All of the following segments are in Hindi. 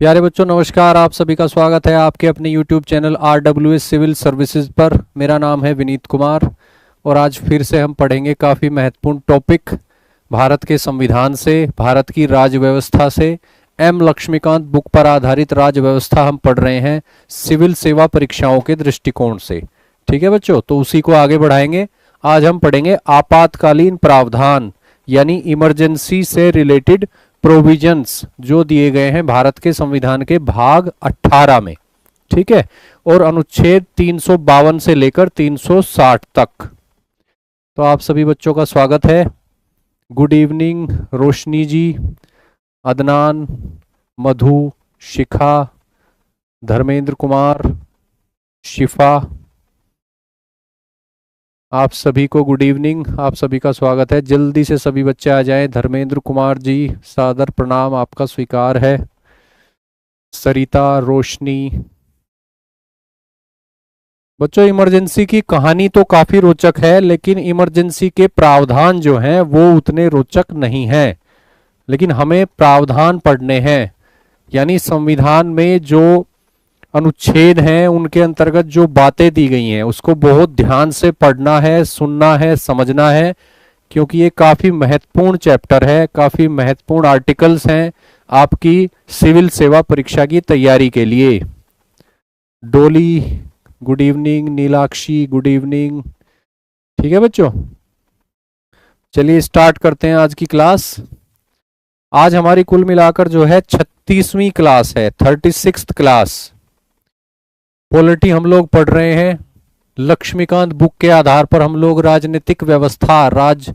प्यारे बच्चों नमस्कार। आप सभी का स्वागत है आपके अपने YouTube channel RWS civil services पर। मेरा नाम है विनीत कुमार और आज फिर से हम पढ़ेंगे काफ़ी महत्वपूर्ण टॉपिक भारत के संविधान से, भारत की राज्य व्यवस्था से। एम लक्ष्मीकांत बुक पर आधारित राज्य व्यवस्था हम पढ़ रहे हैं सिविल सेवा परीक्षाओं के दृष्टिकोण से। ठीक है बच्चों, तो उसी को आगे बढ़ाएंगे। आज हम पढ़ेंगे आपातकालीन प्रावधान यानी इमरजेंसी से रिलेटेड प्रोविजंस जो दिए गए हैं भारत के संविधान के भाग 18 में। ठीक है, और अनुच्छेद 352 से लेकर 360 तक। तो आप सभी बच्चों का स्वागत है। गुड इवनिंग रोशनी जी, अदनान, मधु, शिखा, धर्मेंद्र कुमार, शिफा, आप सभी को गुड इवनिंग, आप सभी का स्वागत है। जल्दी से सभी बच्चे आ जाएं। धर्मेंद्र कुमार जी सादर प्रणाम, आपका स्वीकार है। सरिता, रोशनी। बच्चों इमरजेंसी की कहानी तो काफी रोचक है, लेकिन इमरजेंसी के प्रावधान जो हैं वो उतने रोचक नहीं हैं। लेकिन हमें प्रावधान पढ़ने हैं, यानी संविधान में जो अनुच्छेद हैं उनके अंतर्गत जो बातें दी गई हैं उसको बहुत ध्यान से पढ़ना है, सुनना है, समझना है, क्योंकि ये काफी महत्वपूर्ण चैप्टर है, काफी महत्वपूर्ण आर्टिकल्स हैं आपकी सिविल सेवा परीक्षा की तैयारी के लिए। डोली good evening, Neelakshi good evening. ठीक है बच्चों, चलिए स्टार्ट करते हैं आज की क्लास। आज हमारी कुल मिलाकर जो है 36वीं क्लास है, 36th क्लास। पॉलिटी हम लोग पढ़ रहे हैं लक्ष्मीकांत बुक के आधार पर। हम लोग राजनीतिक व्यवस्था, राज्य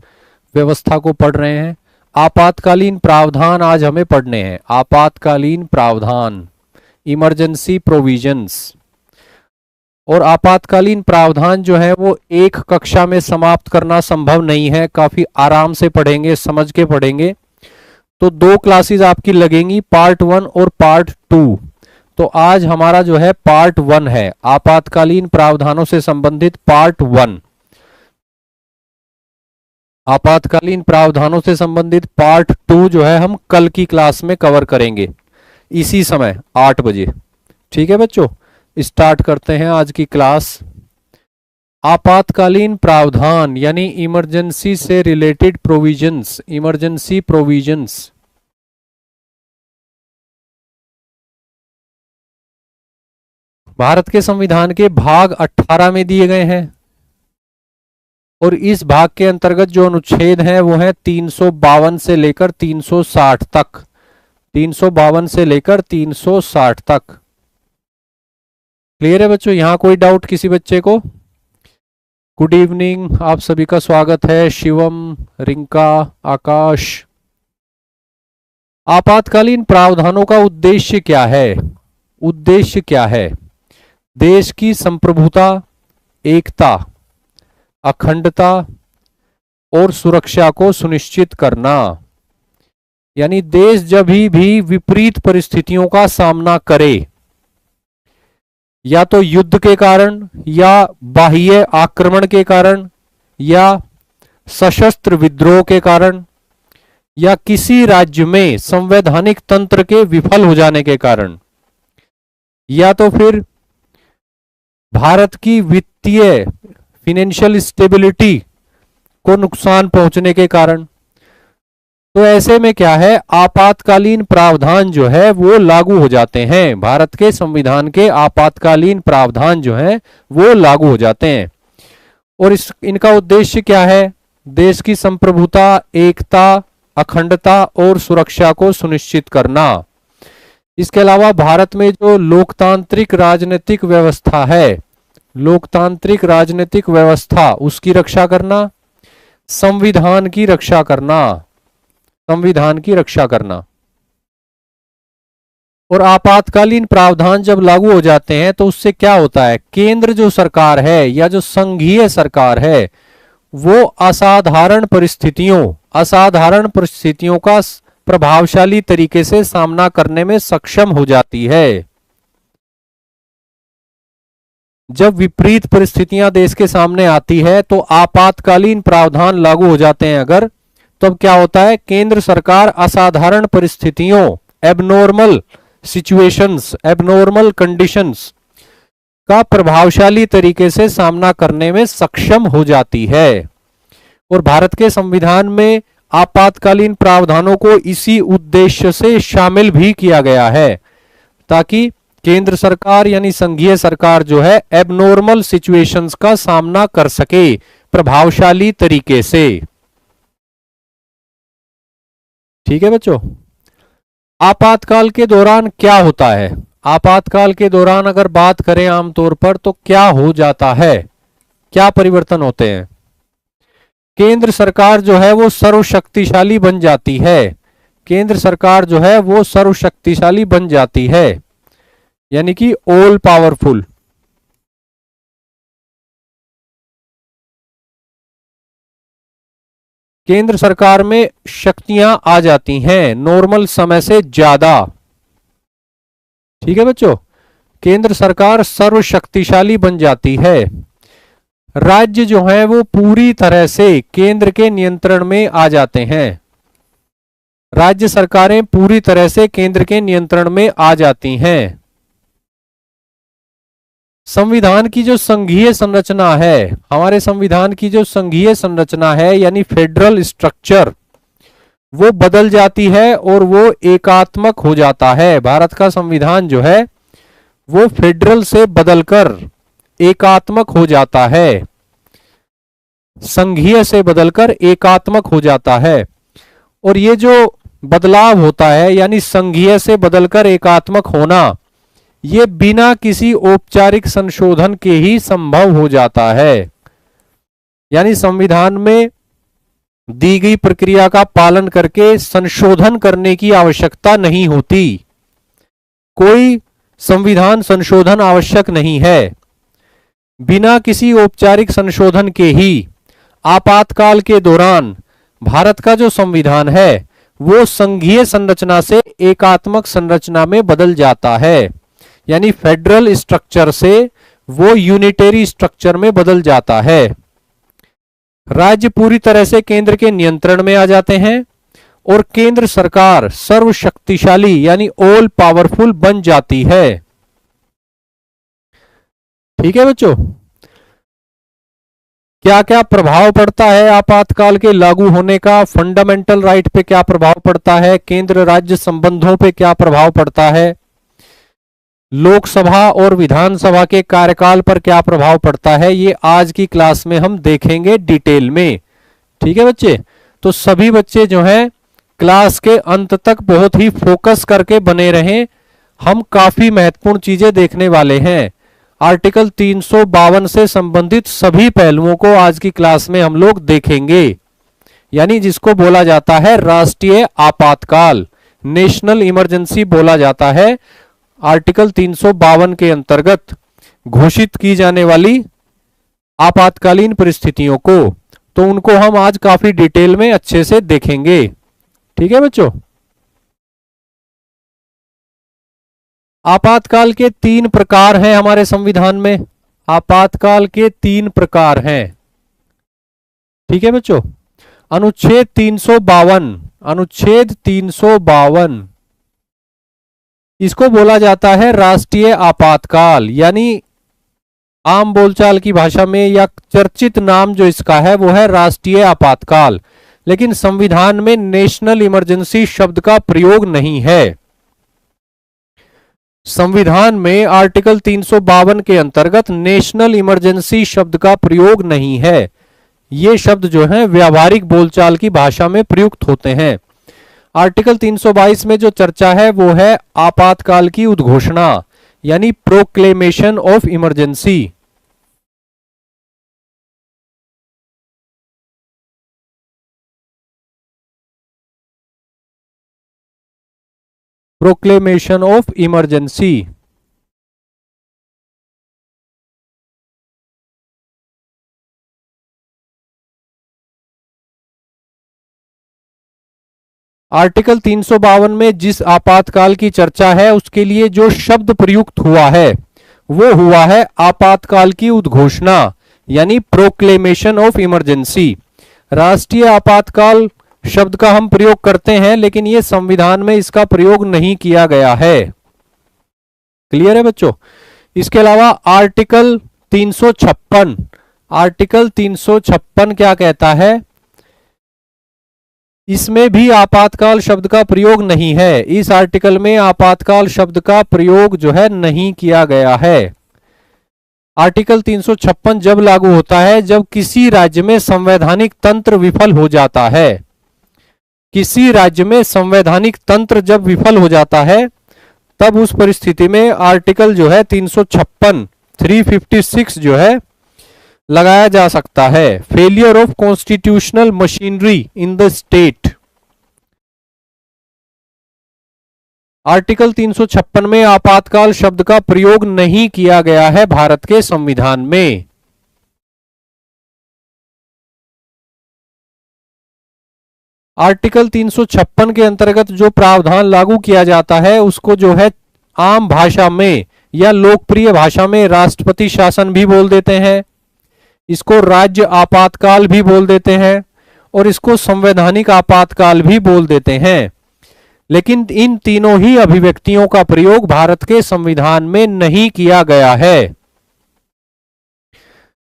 व्यवस्था को पढ़ रहे हैं। आपातकालीन प्रावधान आज हमें पढ़ने हैं। आपातकालीन प्रावधान, इमरजेंसी प्रोविजंस। और आपातकालीन प्रावधान जो है वो एक कक्षा में समाप्त करना संभव नहीं है, काफी आराम से पढ़ेंगे, समझ के पढ़ेंगे। तो 2 क्लासेस आपकी लगेंगी, पार्ट 1 और पार्ट 2। तो आज हमारा जो है पार्ट 1 है, आपातकालीन प्रावधानों से संबंधित पार्ट 1। आपातकालीन प्रावधानों से संबंधित पार्ट 2 जो है हम कल की क्लास में कवर करेंगे इसी समय 8 बजे। ठीक है बच्चों, स्टार्ट करते हैं आज की क्लास। आपातकालीन प्रावधान यानी इमरजेंसी से related provisions, emergency provisions. Bharat के संविधान के भाग 18 में दिए गए हैं और इस भाग के अंतर्गत जो अनुच्छेद हैं वो है 352 से लेकर 360 तक। 352 से लेकर 360 तक। क्लियर है बच्चों, यहां कोई डाउट किसी बच्चे को? गुड इवनिंग, आप सभी का स्वागत है। शिवम, रिंका, आकाश। आपातकालीन प्रावधानों का उद्देश्य क्या है? उद्देश्य क्या है? देश की संप्रभुता, एकता, अखंडता और सुरक्षा को सुनिश्चित करना। यानी देश जब भी विपरीत परिस्थितियों का सामना करे, या तो युद्ध के कारण, या बाह्य आक्रमण के कारण, या सशस्त्र विद्रोह के कारण, या किसी राज्य में संवैधानिक तंत्र के विफल हो जाने के कारण, या तो फिर भारत की वित्तीय फिनेंशियल स्टेबिलिटी को नुकसान पहुंचने के कारण, तो ऐसे में क्या है, आपातकालीन प्रावधान जो है वो लागू हो जाते हैं। भारत के संविधान के आपातकालीन प्रावधान जो हैं वो लागू हो जाते हैं। और इनका उद्देश्य क्या है? देश की संप्रभुता, एकता, अखंडता और सुरक्षा को सुनिश्चित करना। इसके अलावा भारत में जो लोकतांत्रिक राजनीतिक व्यवस्था है, लोकतांत्रिक राजनीतिक व्यवस्था, उसकी रक्षा करना, संविधान की रक्षा करना, संविधान की रक्षा करना। और आपातकालीन प्रावधान जब लागू हो जाते हैं तो उससे क्या होता है, केंद्र जो सरकार है या जो संघीय सरकार है वो असाधारण परिस्थितियों का प्रभावशाली तरीके से सामना करने में सक्षम हो जाती है। जब विपरीत परिस्थितियां देश के सामने आती है तो आपातकालीन प्रावधान लागू हो जाते हैं अगर, तब क्या होता है, केंद्र सरकार असाधारण परिस्थितियों, एबनॉर्मल सिचुएशंस, एबनॉर्मल कंडीशंस का प्रभावशाली तरीके से सामना करने में सक्षम हो जाती है। और भारत के संविधान में आपातकालीन प्रावधानों को इसी उद्देश्य से शामिल भी किया गया है ताकि केंद्र सरकार यानी संघीय सरकार जो है एबनॉर्मल सिचुएशंस का सामना कर सके प्रभावशाली तरीके से। ठीक है बच्चों, आपातकाल के दौरान क्या होता है? आपातकाल के दौरान अगर बात करें आमतौर पर तो क्या हो जाता है, क्या परिवर्तन होते हैं? केंद्र सरकार जो है वो सर्वशक्तिशाली बन जाती है। केंद्र सरकार जो है वो सर्वशक्तिशाली बन जाती है, यानी कि ऑल पावरफुल। केंद्र सरकार में शक्तियां आ जाती हैं नॉर्मल समय से ज्यादा। ठीक है बच्चों, केंद्र सरकार सर्वशक्तिशाली बन जाती है। राज्य जो है वो पूरी तरह से केंद्र के नियंत्रण में आ जाते हैं। राज्य सरकारें पूरी तरह से केंद्र के नियंत्रण में आ जाती हैं। संविधान की जो संघीय संरचना है, हमारे संविधान की जो संघीय संरचना है यानी फेडरल स्ट्रक्चर, वो बदल जाती है और वो एकात्मक हो जाता है। भारत का संविधान जो है वो फेडरल से बदलकर एकात्मक हो जाता है, संघीय से बदलकर एकात्मक हो जाता है। और ये जो बदलाव होता है यानी संघीय से बदलकर एकात्मक होना, ये बिना किसी औपचारिक संशोधन के ही संभव हो जाता है। यानी संविधान में दी गई प्रक्रिया का पालन करके संशोधन करने की आवश्यकता नहीं होती। कोई संविधान संशोधन आवश्यक नहीं है। बिना किसी औपचारिक संशोधन के ही आपातकाल के दौरान भारत का जो संविधान है वो संघीय संरचना से एकात्मक संरचना में बदल जाता है, यानी फेडरल स्ट्रक्चर से वो यूनिटरी स्ट्रक्चर में बदल जाता है। राज्य पूरी तरह से केंद्र के नियंत्रण में आ जाते हैं और केंद्र सरकार सर्वशक्तिशाली यानी ऑल पावरफुल बन जाती है। ठीक है बच्चों, क्या क्या प्रभाव पड़ता है आपातकाल के लागू होने का? फंडामेंटल राइट पे क्या प्रभाव पड़ता है? केंद्र राज्य संबंधों पे क्या प्रभाव पड़ता है? लोकसभा और विधानसभा के कार्यकाल पर क्या प्रभाव पड़ता है? ये आज की क्लास में हम देखेंगे डिटेल में। ठीक है बच्चे, तो सभी बच्चे जो हैं क्लास के अंत तक बहुत ही फोकस करके बने रहें। हम काफी महत्वपूर्ण चीजें देखने वाले हैं। आर्टिकल 352 से संबंधित सभी पहलुओं को आज की क्लास में हम लोग देखेंगे, यानी जिसको बोला जाता है राष्ट्रीय आपातकाल, नेशनल इमरजेंसी बोला जाता है। आर्टिकल 352 के अंतर्गत घोषित की जाने वाली आपातकालीन परिस्थितियों को, तो उनको हम आज काफी डिटेल में अच्छे से देखेंगे। ठीक है बच्चों, आपातकाल के 3 प्रकार हैं हमारे संविधान में। आपातकाल के 3 प्रकार हैं। ठीक है बच्चों, अनुच्छेद 352, अनुच्छेद 352 इसको बोला जाता है राष्ट्रीय आपातकाल, यानी आम बोलचाल की भाषा में या चर्चित नाम जो इसका है वो है राष्ट्रीय आपातकाल। लेकिन संविधान में नेशनल इमरजेंसी शब्द का प्रयोग नहीं है। संविधान में आर्टिकल 352 के अंतर्गत नेशनल इमरजेंसी शब्द का प्रयोग नहीं है। ये शब्द जो है व्यावहारिक बोलचाल की भाषा में प्रयुक्त होते हैं। आर्टिकल 322 में जो चर्चा है वो है आपातकाल की उद्घोषणा, यानी proclamation of emergency. Proclamation of emergency. Article 352 में जिस आपातकाल की चर्चा है उसके लिए जो शब्द प्रयुक्त हुआ है वो हुआ है आपातकाल की उद्घोषणा, यानी प्रोक्लेमेशन ऑफ इमरजेंसी। राष्ट्रीय आपातकाल शब्द का हम प्रयोग करते हैं लेकिन ये संविधान में इसका प्रयोग नहीं किया गया है। क्लियर है बच्चों। इसके अलावा आर्टिकल 356, आर्टिकल 356 क्या कहता है, इसमें भी आपातकाल शब्द का प्रयोग नहीं है। इस आर्टिकल में आपातकाल शब्द का प्रयोग जो है नहीं किया गया है। आर्टिकल 356 जब लागू होता है जब किसी राज्य में संवैधानिक तंत्र विफल हो जाता है। किसी राज्य में संवैधानिक तंत्र जब विफल हो जाता है तब उस परिस्थिति में आर्टिकल जो है 356 356 जो है लगाया जा सकता है। Failure of constitutional machinery in the state. Article 356 में आपातकाल शब्द का प्रयोग नहीं किया गया है भारत के संविधान में। आर्टिकल 356 के अंतर्गत जो प्रावधान लागू किया जाता है उसको जो है आम भाषा में या लोकप्रिय भाषा में राष्ट्रपति शासन भी बोल देते हैं, इसको राज्य आपातकाल भी बोल देते हैं और इसको संवैधानिक आपातकाल भी बोल देते हैं। लेकिन इन तीनों ही अभिव्यक्तियों का प्रयोग भारत के संविधान में नहीं किया गया है।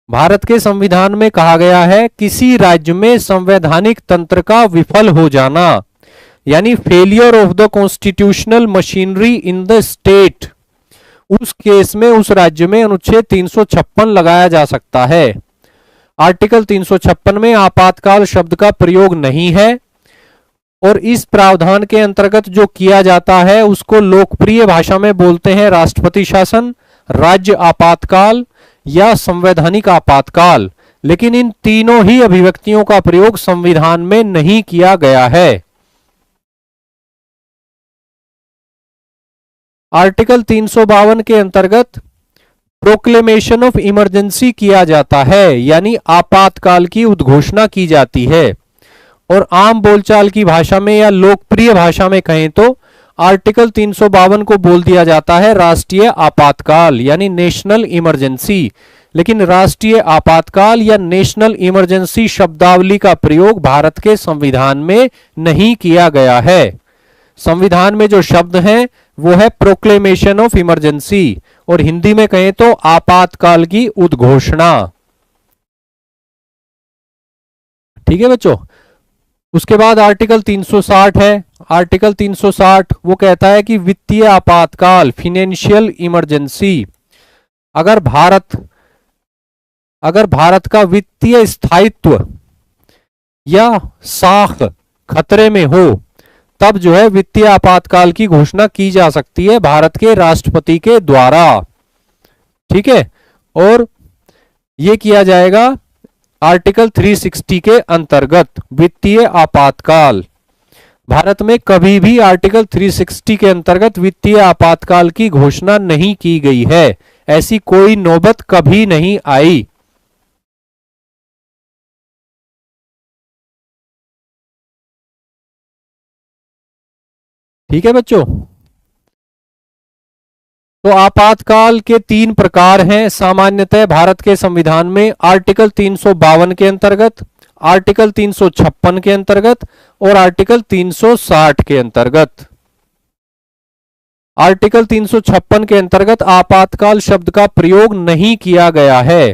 भारत के संविधान में कहा गया है किसी राज्य में संवैधानिक तंत्र का विफल हो जाना, यानी failure of the constitutional machinery in the state, उस केस में उस राज्य में अनुच्छेद 356 लगाया जा सकता है। आर्टिकल 356 में आपातकाल शब्द का प्रयोग नहीं है और इस प्रावधान के अंतर्गत जो किया जाता है उसको लोकप्रिय भाषा में बोलते हैं राष्ट्रपति शासन, राज्य आपातकाल या संवैधानिक आपातकाल। लेकिन इन तीनों ही अभिव्यक्तियों का प्रयोग संविधान में नहीं किया गया है। आर्टिकल 352 के अंतर्गत प्रोक्लेमेशन ऑफ इमरजेंसी किया जाता है, यानी आपातकाल की उद्घोषणा की जाती है। और आम बोलचाल की भाषा में या लोकप्रिय भाषा में कहें तो आर्टिकल 352 को बोल दिया जाता है राष्ट्रीय आपातकाल, यानी नेशनल इमरजेंसी। लेकिन राष्ट्रीय आपातकाल या नेशनल इमरजेंसी शब्दावली का प्रयोग भारत के संविधान में नहीं किया गया है। संविधान में जो शब्द हैं वो है प्रोक्लेमेशन ऑफ इमरजेंसी और हिंदी में कहें तो आपातकाल की उद्घोषणा। ठीक है बच्चों। उसके बाद आर्टिकल 360 है। आर्टिकल 360 वो कहता है कि वित्तीय आपातकाल, फाइनेंशियल इमरजेंसी, अगर भारत का वित्तीय स्थायित्व या साख खतरे में हो तब जो है वित्तीय आपातकाल की घोषणा की जा सकती है भारत के राष्ट्रपति के द्वारा। ठीक है, और यह किया जाएगा आर्टिकल 360 के अंतर्गत। वित्तीय आपातकाल भारत में कभी भी आर्टिकल 360 के अंतर्गत वित्तीय आपातकाल की घोषणा नहीं की गई है, ऐसी कोई नौबत कभी नहीं आई। ठीक है बच्चों। तो आपातकाल के 3 प्रकार हैं सामान्यतः भारत के संविधान में, आर्टिकल 352 के अंतर्गत, आर्टिकल 356 के अंतर्गत और आर्टिकल 360 के अंतर्गत। आर्टिकल 356 के अंतर्गत आपातकाल शब्द का प्रयोग नहीं किया गया है।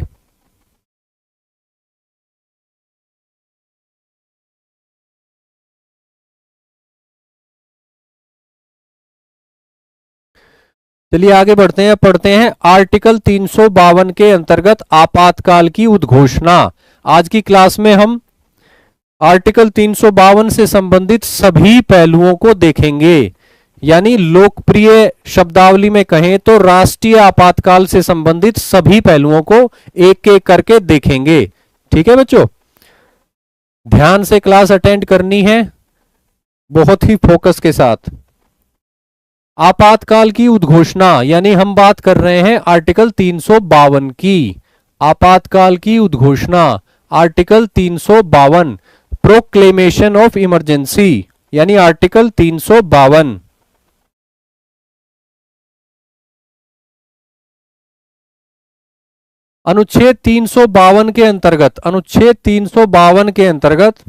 चलिए आगे बढ़ते हैं, पढ़ते हैं आर्टिकल 352 के अंतर्गत आपातकाल की उद्घोषणा। आज की क्लास में हम आर्टिकल 352 से संबंधित सभी पहलुओं को देखेंगे, यानी लोकप्रिय शब्दावली में कहें तो राष्ट्रीय आपातकाल से संबंधित सभी पहलुओं को एक एक करके देखेंगे। ठीक है बच्चों, ध्यान से क्लास अटेंड करनी है, बहुत ही फोकस के साथ। आपातकाल की उद्घोषणा, यानी हम बात कर रहे हैं आर्टिकल 352 की। आपातकाल की उद्घोषणा आर्टिकल 352, प्रोक्लेमेशन ऑफ इमरजेंसी, यानी आर्टिकल 352। अनुच्छेद 352 के अंतर्गत, अनुच्छेद 352 के अंतर्गत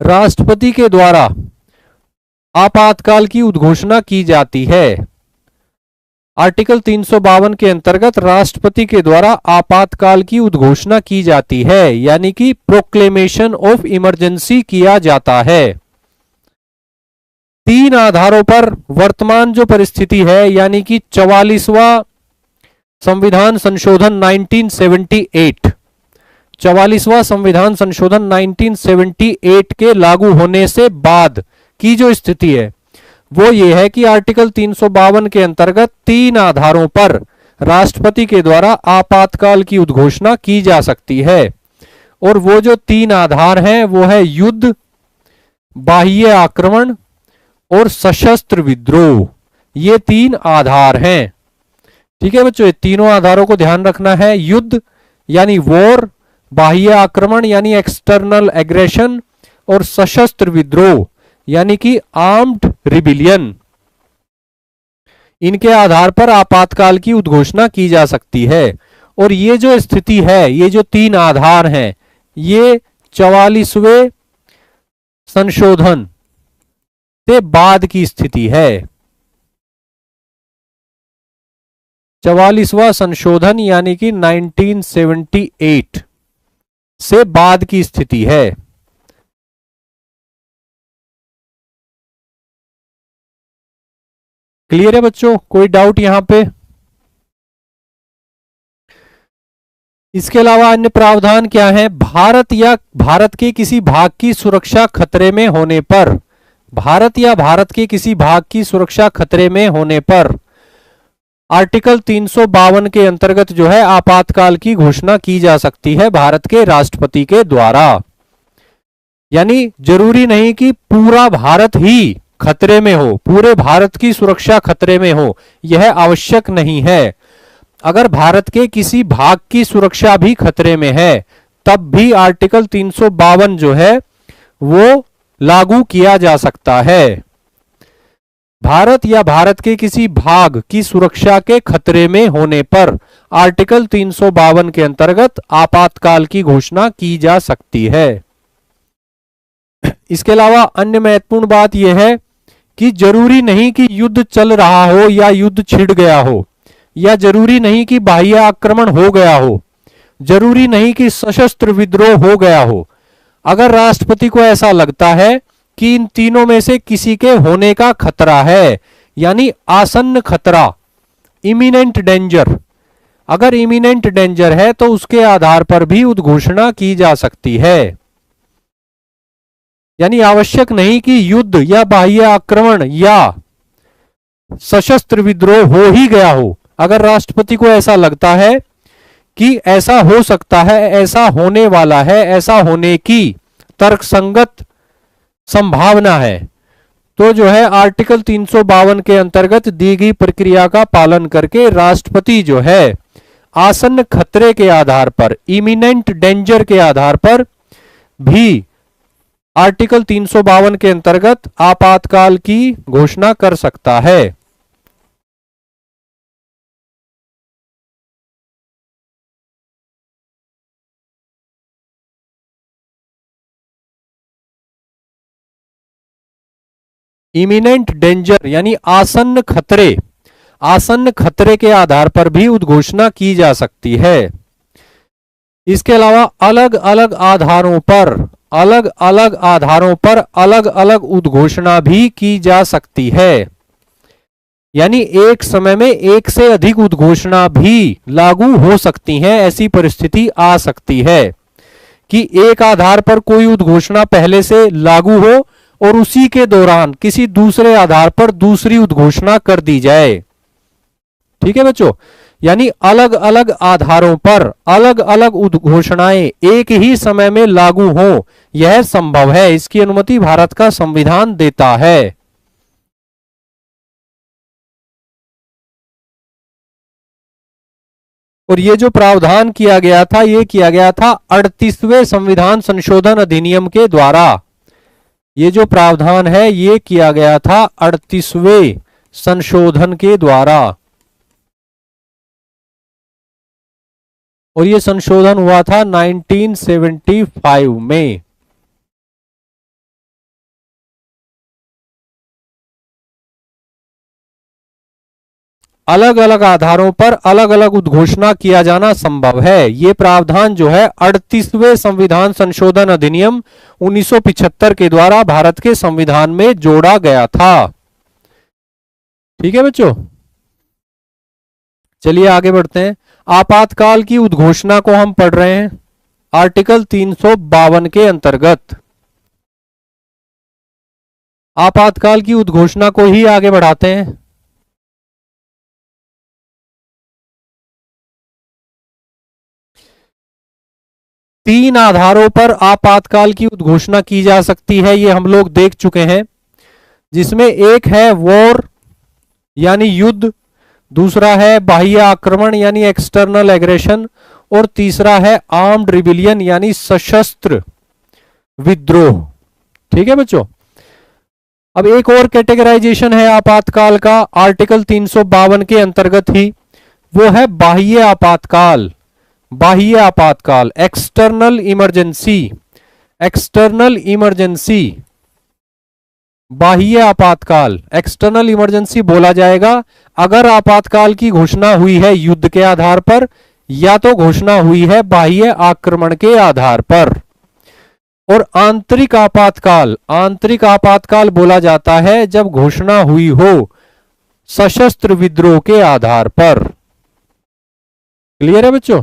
राष्ट्रपति के द्वारा आपातकाल की उद्घोषणा की जाती है। आर्टिकल 352 के अंतर्गत राष्ट्रपति के द्वारा आपातकाल की उद्घोषणा की जाती है, यानी कि प्रोक्लेमेशन ऑफ इमरजेंसी किया जाता है। 3 आधारों पर वर्तमान जो परिस्थिति है, यानी कि 44वां संविधान संशोधन 1978, 44वां संविधान संशोधन 1978 के लागू होने से बाद की जो स्थिति है वो ये है कि आर्टिकल 352 के अंतर्गत 3 आधारों पर राष्ट्रपति के द्वारा आपातकाल की उद्घोषणा की जा सकती है। और वो जो 3 आधार हैं वो है युद्ध, बाह्य आक्रमण और सशस्त्र विद्रोह। ये 3 आधार हैं। ठीक है बच्चों, ये तीनों आधारों को ध्यान रखना है। युद्ध यानी वॉर, बाह्य आक्रमण यानी एक्सटर्नल एग्रेशन और सशस्त्र विद्रोह यानी कि आर्म्ड रिबिलियन। इनके आधार पर आपातकाल की उद्घोषणा की जा सकती है। और ये जो स्थिति है, ये जो 3 आधार हैं, ये 44वें संशोधन से बाद की स्थिति है। 44वां संशोधन यानी कि 1978 से बाद की स्थिति है। क्लियर है बच्चों, कोई डाउट यहां पे? इसके अलावा अन्य प्रावधान क्या है? भारत या भारत के किसी भाग की सुरक्षा खतरे में होने पर, भारत या भारत के किसी भाग की सुरक्षा खतरे में होने पर आर्टिकल 352 के अंतर्गत जो है आपातकाल की घोषणा की जा सकती है भारत के राष्ट्रपति के द्वारा। यानी जरूरी नहीं कि पूरा भारत ही खतरे में हो, पूरे भारत की सुरक्षा खतरे में हो, यह आवश्यक नहीं है। अगर भारत के किसी भाग की सुरक्षा भी खतरे में है तब भी आर्टिकल 352 जो है वो लागू किया जा सकता है। भारत या भारत के किसी भाग की सुरक्षा के खतरे में होने पर आर्टिकल 352 के अंतर्गत आपातकाल की घोषणा की जा सकती है। इसके अलावा अन्य महत्वपूर्ण बात यह है कि जरूरी नहीं कि युद्ध चल रहा हो या युद्ध छिड़ गया हो, या जरूरी नहीं कि बाह्य आक्रमण हो गया हो, जरूरी नहीं कि सशस्त्र विद्रोह हो गया हो। अगर राष्ट्रपति को ऐसा लगता है कि इन तीनों में से किसी के होने का खतरा है, यानी आसन्न खतरा, इमिनेंट डेंजर, अगर इमिनेंट डेंजर है तो उसके आधार पर भी उद्घोषणा की जा सकती है। यानी आवश्यक नहीं कि युद्ध या बाह्य आक्रमण या सशस्त्र विद्रोह हो ही गया हो। अगर राष्ट्रपति को ऐसा लगता है कि ऐसा हो सकता है, ऐसा होने वाला है, ऐसा होने की तर्कसंगत संभावना है, तो जो है आर्टिकल 352 के अंतर्गत दी गई प्रक्रिया का पालन करके राष्ट्रपति जो है आसन्न खतरे के आधार पर, इमिनेंट डेंजर के आधार पर भी आर्टिकल 352 के अंतर्गत आपातकाल की घोषणा कर सकता है। इमिनेंट डेंजर यानी आसन्न खतरे, आसन्न खतरे के आधार पर भी उद्घोषणा की जा सकती है। इसके अलावा अलग अलग आधारों पर, अलग अलग आधारों पर अलग अलग उद्घोषणा भी की जा सकती है। यानी एक समय में एक से अधिक उद्घोषणा भी लागू हो सकती हैं। ऐसी परिस्थिति आ सकती है कि एक आधार पर कोई उद्घोषणा पहले से लागू हो और उसी के दौरान किसी दूसरे आधार पर दूसरी उद्घोषणा कर दी जाए। ठीक है बच्चों, यानी अलग अलग आधारों पर अलग अलग उद्घोषणाएं एक ही समय में लागू हो, यह संभव है। इसकी अनुमति भारत का संविधान देता है। और ये जो प्रावधान किया गया था, ये किया गया था 38वें संविधान संशोधन अधिनियम के द्वारा। ये जो प्रावधान है ये किया गया था 38वें संशोधन के द्वारा, और ये संशोधन हुआ था 1975 में। अलग अलग आधारों पर अलग अलग उद्घोषणा किया जाना संभव है। ये प्रावधान जो है 38वें संविधान संशोधन अधिनियम 1975 के द्वारा भारत के संविधान में जोड़ा गया था। ठीक है बच्चों, चलिए आगे बढ़ते हैं। आपातकाल की उद्घोषणा को हम पढ़ रहे हैं आर्टिकल 352 के अंतर्गत। आपातकाल की उद्घोषणा को ही आगे बढ़ाते हैं। तीन आधारों पर आपातकाल की उद्घोषणा की जा सकती है, ये हम लोग देख चुके हैं, जिसमें एक है वॉर यानी युद्ध, दूसरा है बाह्य आक्रमण यानी एक्सटर्नल एग्रेशन, और तीसरा है आर्म्ड रिबिलियन यानी सशस्त्र विद्रोह। ठीक है बच्चों, अब एक और कैटेगराइजेशन है आपातकाल का आर्टिकल 352 के अंतर्गत ही, वो है बाह्य आपातकाल। बाह्य आपातकाल, एक्सटर्नल इमरजेंसी। एक्सटर्नल इमरजेंसी, बाह्य आपातकाल, एक्सटर्नल इमरजेंसी बोला जाएगा अगर आपातकाल की घोषणा हुई है युद्ध के आधार पर या तो घोषणा हुई है बाह्य आक्रमण के आधार पर। और आंतरिक आपातकाल, आंतरिक आपातकाल बोला जाता है जब घोषणा हुई हो सशस्त्र विद्रोह के आधार पर। क्लियर है बच्चों?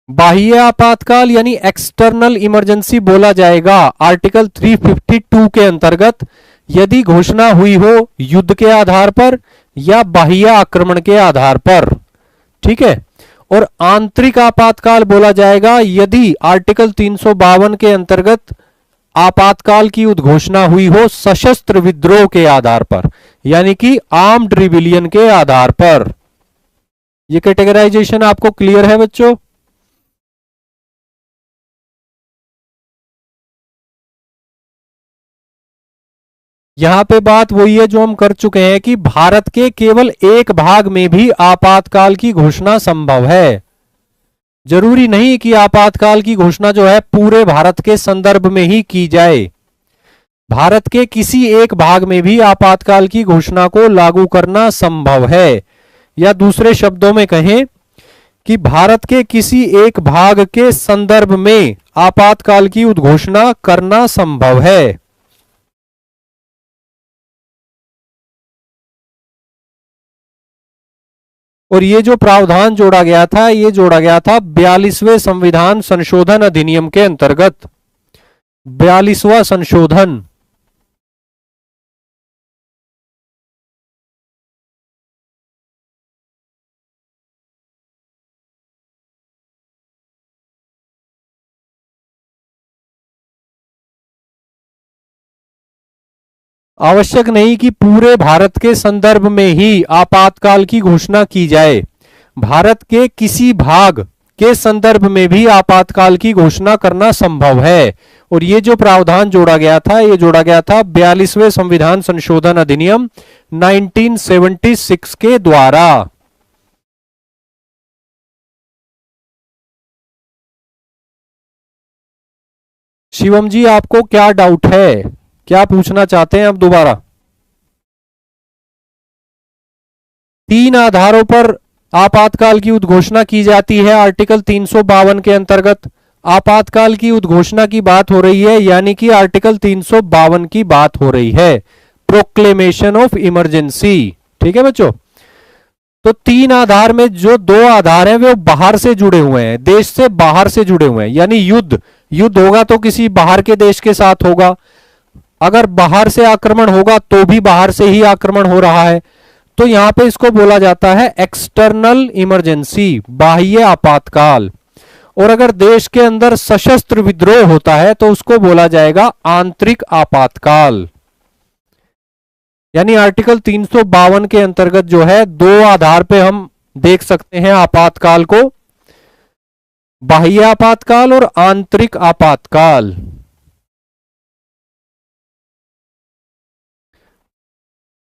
बाह्य आपातकाल यानी एक्सटर्नल इमरजेंसी बोला जाएगा आर्टिकल 352 के अंतर्गत यदि घोषणा हुई हो युद्ध के आधार पर या बाह्य आक्रमण के आधार पर। ठीक है, और आंतरिक आपातकाल बोला जाएगा यदि आर्टिकल 352 के अंतर्गत आपातकाल की उद्घोषणा हुई हो सशस्त्र विद्रोह के आधार पर, यानी कि आर्म्ड रिबिलियन के आधार पर। यह कैटेगराइजेशन आपको क्लियर है बच्चों? यहां पे बात वही है जो हम कर चुके हैं कि भारत के केवल एक भाग में भी आपातकाल की घोषणा संभव है। जरूरी नहीं कि आपातकाल की घोषणा जो है पूरे भारत के संदर्भ में ही की जाए। भारत के किसी एक भाग में भी आपातकाल की घोषणा को लागू करना संभव है, या दूसरे शब्दों में कहें कि भारत के किसी एक भाग के संदर्भ में आपातकाल की उद्घोषणा करना संभव है। और ये जो प्रावधान जोड़ा गया था, ये जोड़ा गया था 42वें संविधान संशोधन अधिनियम के अंतर्गत। 42वां संशोधन। आवश्यक नहीं कि पूरे भारत के संदर्भ में ही आपातकाल की घोषणा की जाए, भारत के किसी भाग के संदर्भ में भी आपातकाल की घोषणा करना संभव है। और ये जो प्रावधान जोड़ा गया था, ये जोड़ा गया था 42वें संविधान संशोधन अधिनियम 1976 के द्वारा। शिवम जी, आपको क्या डाउट है? क्या पूछना चाहते हैं आप दोबारा? तीन आधारों पर आपातकाल की उद्घोषणा की जाती है आर्टिकल 352 के अंतर्गत। आपातकाल की उद्घोषणा की बात हो रही है, यानी कि आर्टिकल 352 की बात हो रही है, प्रोक्लेमेशन ऑफ इमरजेंसी। ठीक है बच्चों, तो तीन आधार में जो दो आधार हैं वो बाहर से जुड़े हुए हैं, देश से बाहर से जुड़े हुए हैं, यानी युद्ध। युद्ध होगा तो किसी बाहर के देश के साथ होगा, अगर बाहर से आक्रमण होगा तो भी बाहर से ही आक्रमण हो रहा है, तो यहां पे इसको बोला जाता है एक्सटर्नल इमरजेंसी, बाह्य आपातकाल। और अगर देश के अंदर सशस्त्र विद्रोह होता है तो उसको बोला जाएगा आंतरिक आपातकाल। यानी आर्टिकल 352 के अंतर्गत जो है दो आधार पे हम देख सकते हैं आपातकाल को, बाह्य आपातकाल और आंतरिक आपातकाल।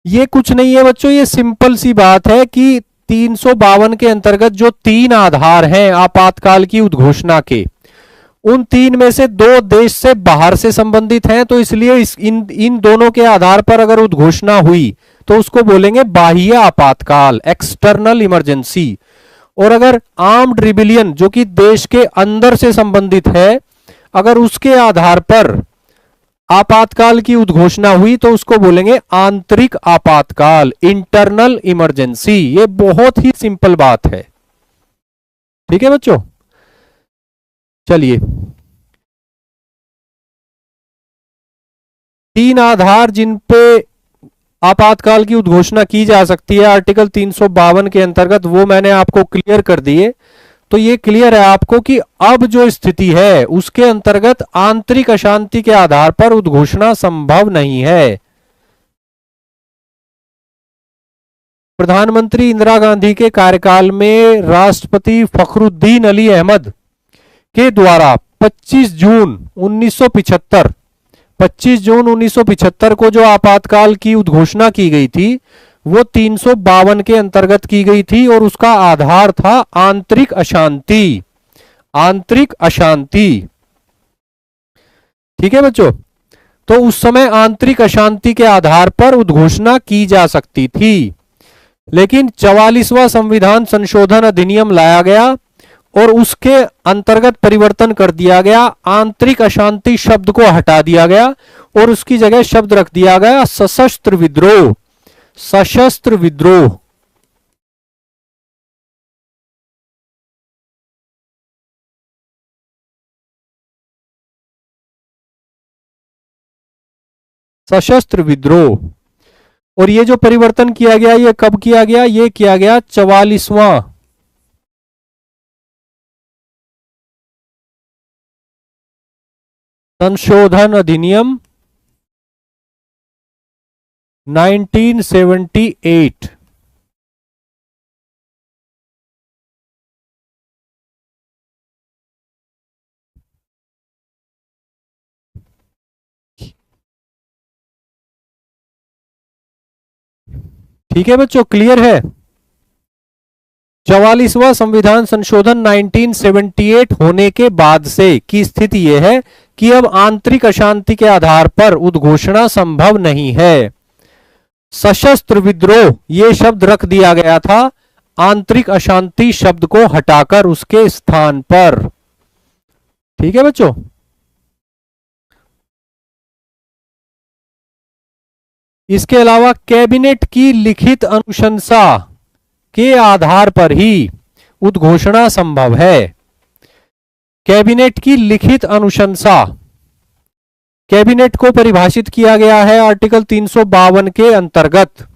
ये कुछ नहीं है बच्चों, ये सिंपल सी बात है कि 352 के अंतर्गत जो तीन आधार हैं आपातकाल की उद्घोषणा के, उन तीन में से दो देश से बाहर से संबंधित हैं, तो इसलिए इन दोनों के आधार पर अगर उद्घोषणा हुई तो उसको बोलेंगे बाह्य आपातकाल, एक्सटर्नल इमरजेंसी। और अगर आर्म्ड रिबिलियन जो कि देश के अंदर से संबंधित है, अगर उसके आधार पर आपातकाल की उद्घोषणा हुई तो उसको बोलेंगे आंतरिक आपातकाल, इंटरनल इमरजेंसी। ये बहुत ही सिंपल बात है, ठीक है बच्चों। चलिए, तीन आधार जिन पे आपातकाल की उद्घोषणा की जा सकती है आर्टिकल 352 के अंतर्गत, वो मैंने आपको क्लियर कर दिए। तो ये क्लियर है आपको कि अब जो स्थिति है उसके अंतर्गत आंतरिक अशांति के आधार पर उद्घोषणा संभव नहीं है। प्रधानमंत्री इंदिरा गांधी के कार्यकाल में राष्ट्रपति फखरुद्दीन अली अहमद के द्वारा 25 जून 1975 को जो आपातकाल की उद्घोषणा की गई थी वो 352 के अंतर्गत की गई थी और उसका आधार था आंतरिक अशांति, आंतरिक अशांति। ठीक है बच्चों, तो उस समय आंतरिक अशांति के आधार पर उद्घोषणा की जा सकती थी। लेकिन 44वां संविधान संशोधन अधिनियम लाया गया और उसके अंतर्गत परिवर्तन कर दिया गया, आंतरिक अशांति शब्द को हटा दिया गया और उसकी जगह शब्द रख दिया गया सशस्त्र विद्रोह, सशस्त्र विद्रोह। सशस्त्र विद्रोह। और ये जो परिवर्तन किया गया ये कब किया गया? ये किया गया 44वां संशोधन अधिनियम 1978। ठीक है बच्चों, क्लियर है? 44वां संविधान संशोधन 1978 होने के बाद से की स्थिति यह है कि अब आंतरिक अशांति के आधार पर उद्घोषणा संभव नहीं है। सशस्त्र विद्रोह ये शब्द रख दिया गया था आंतरिक अशांति शब्द को हटाकर उसके स्थान पर। ठीक है बच्चों, इसके अलावा कैबिनेट की लिखित अनुशंसा के आधार पर ही उद्घोषणा संभव है। कैबिनेट की लिखित अनुशंसा, कैबिनेट को परिभाषित किया गया है आर्टिकल 352 के अंतर्गत।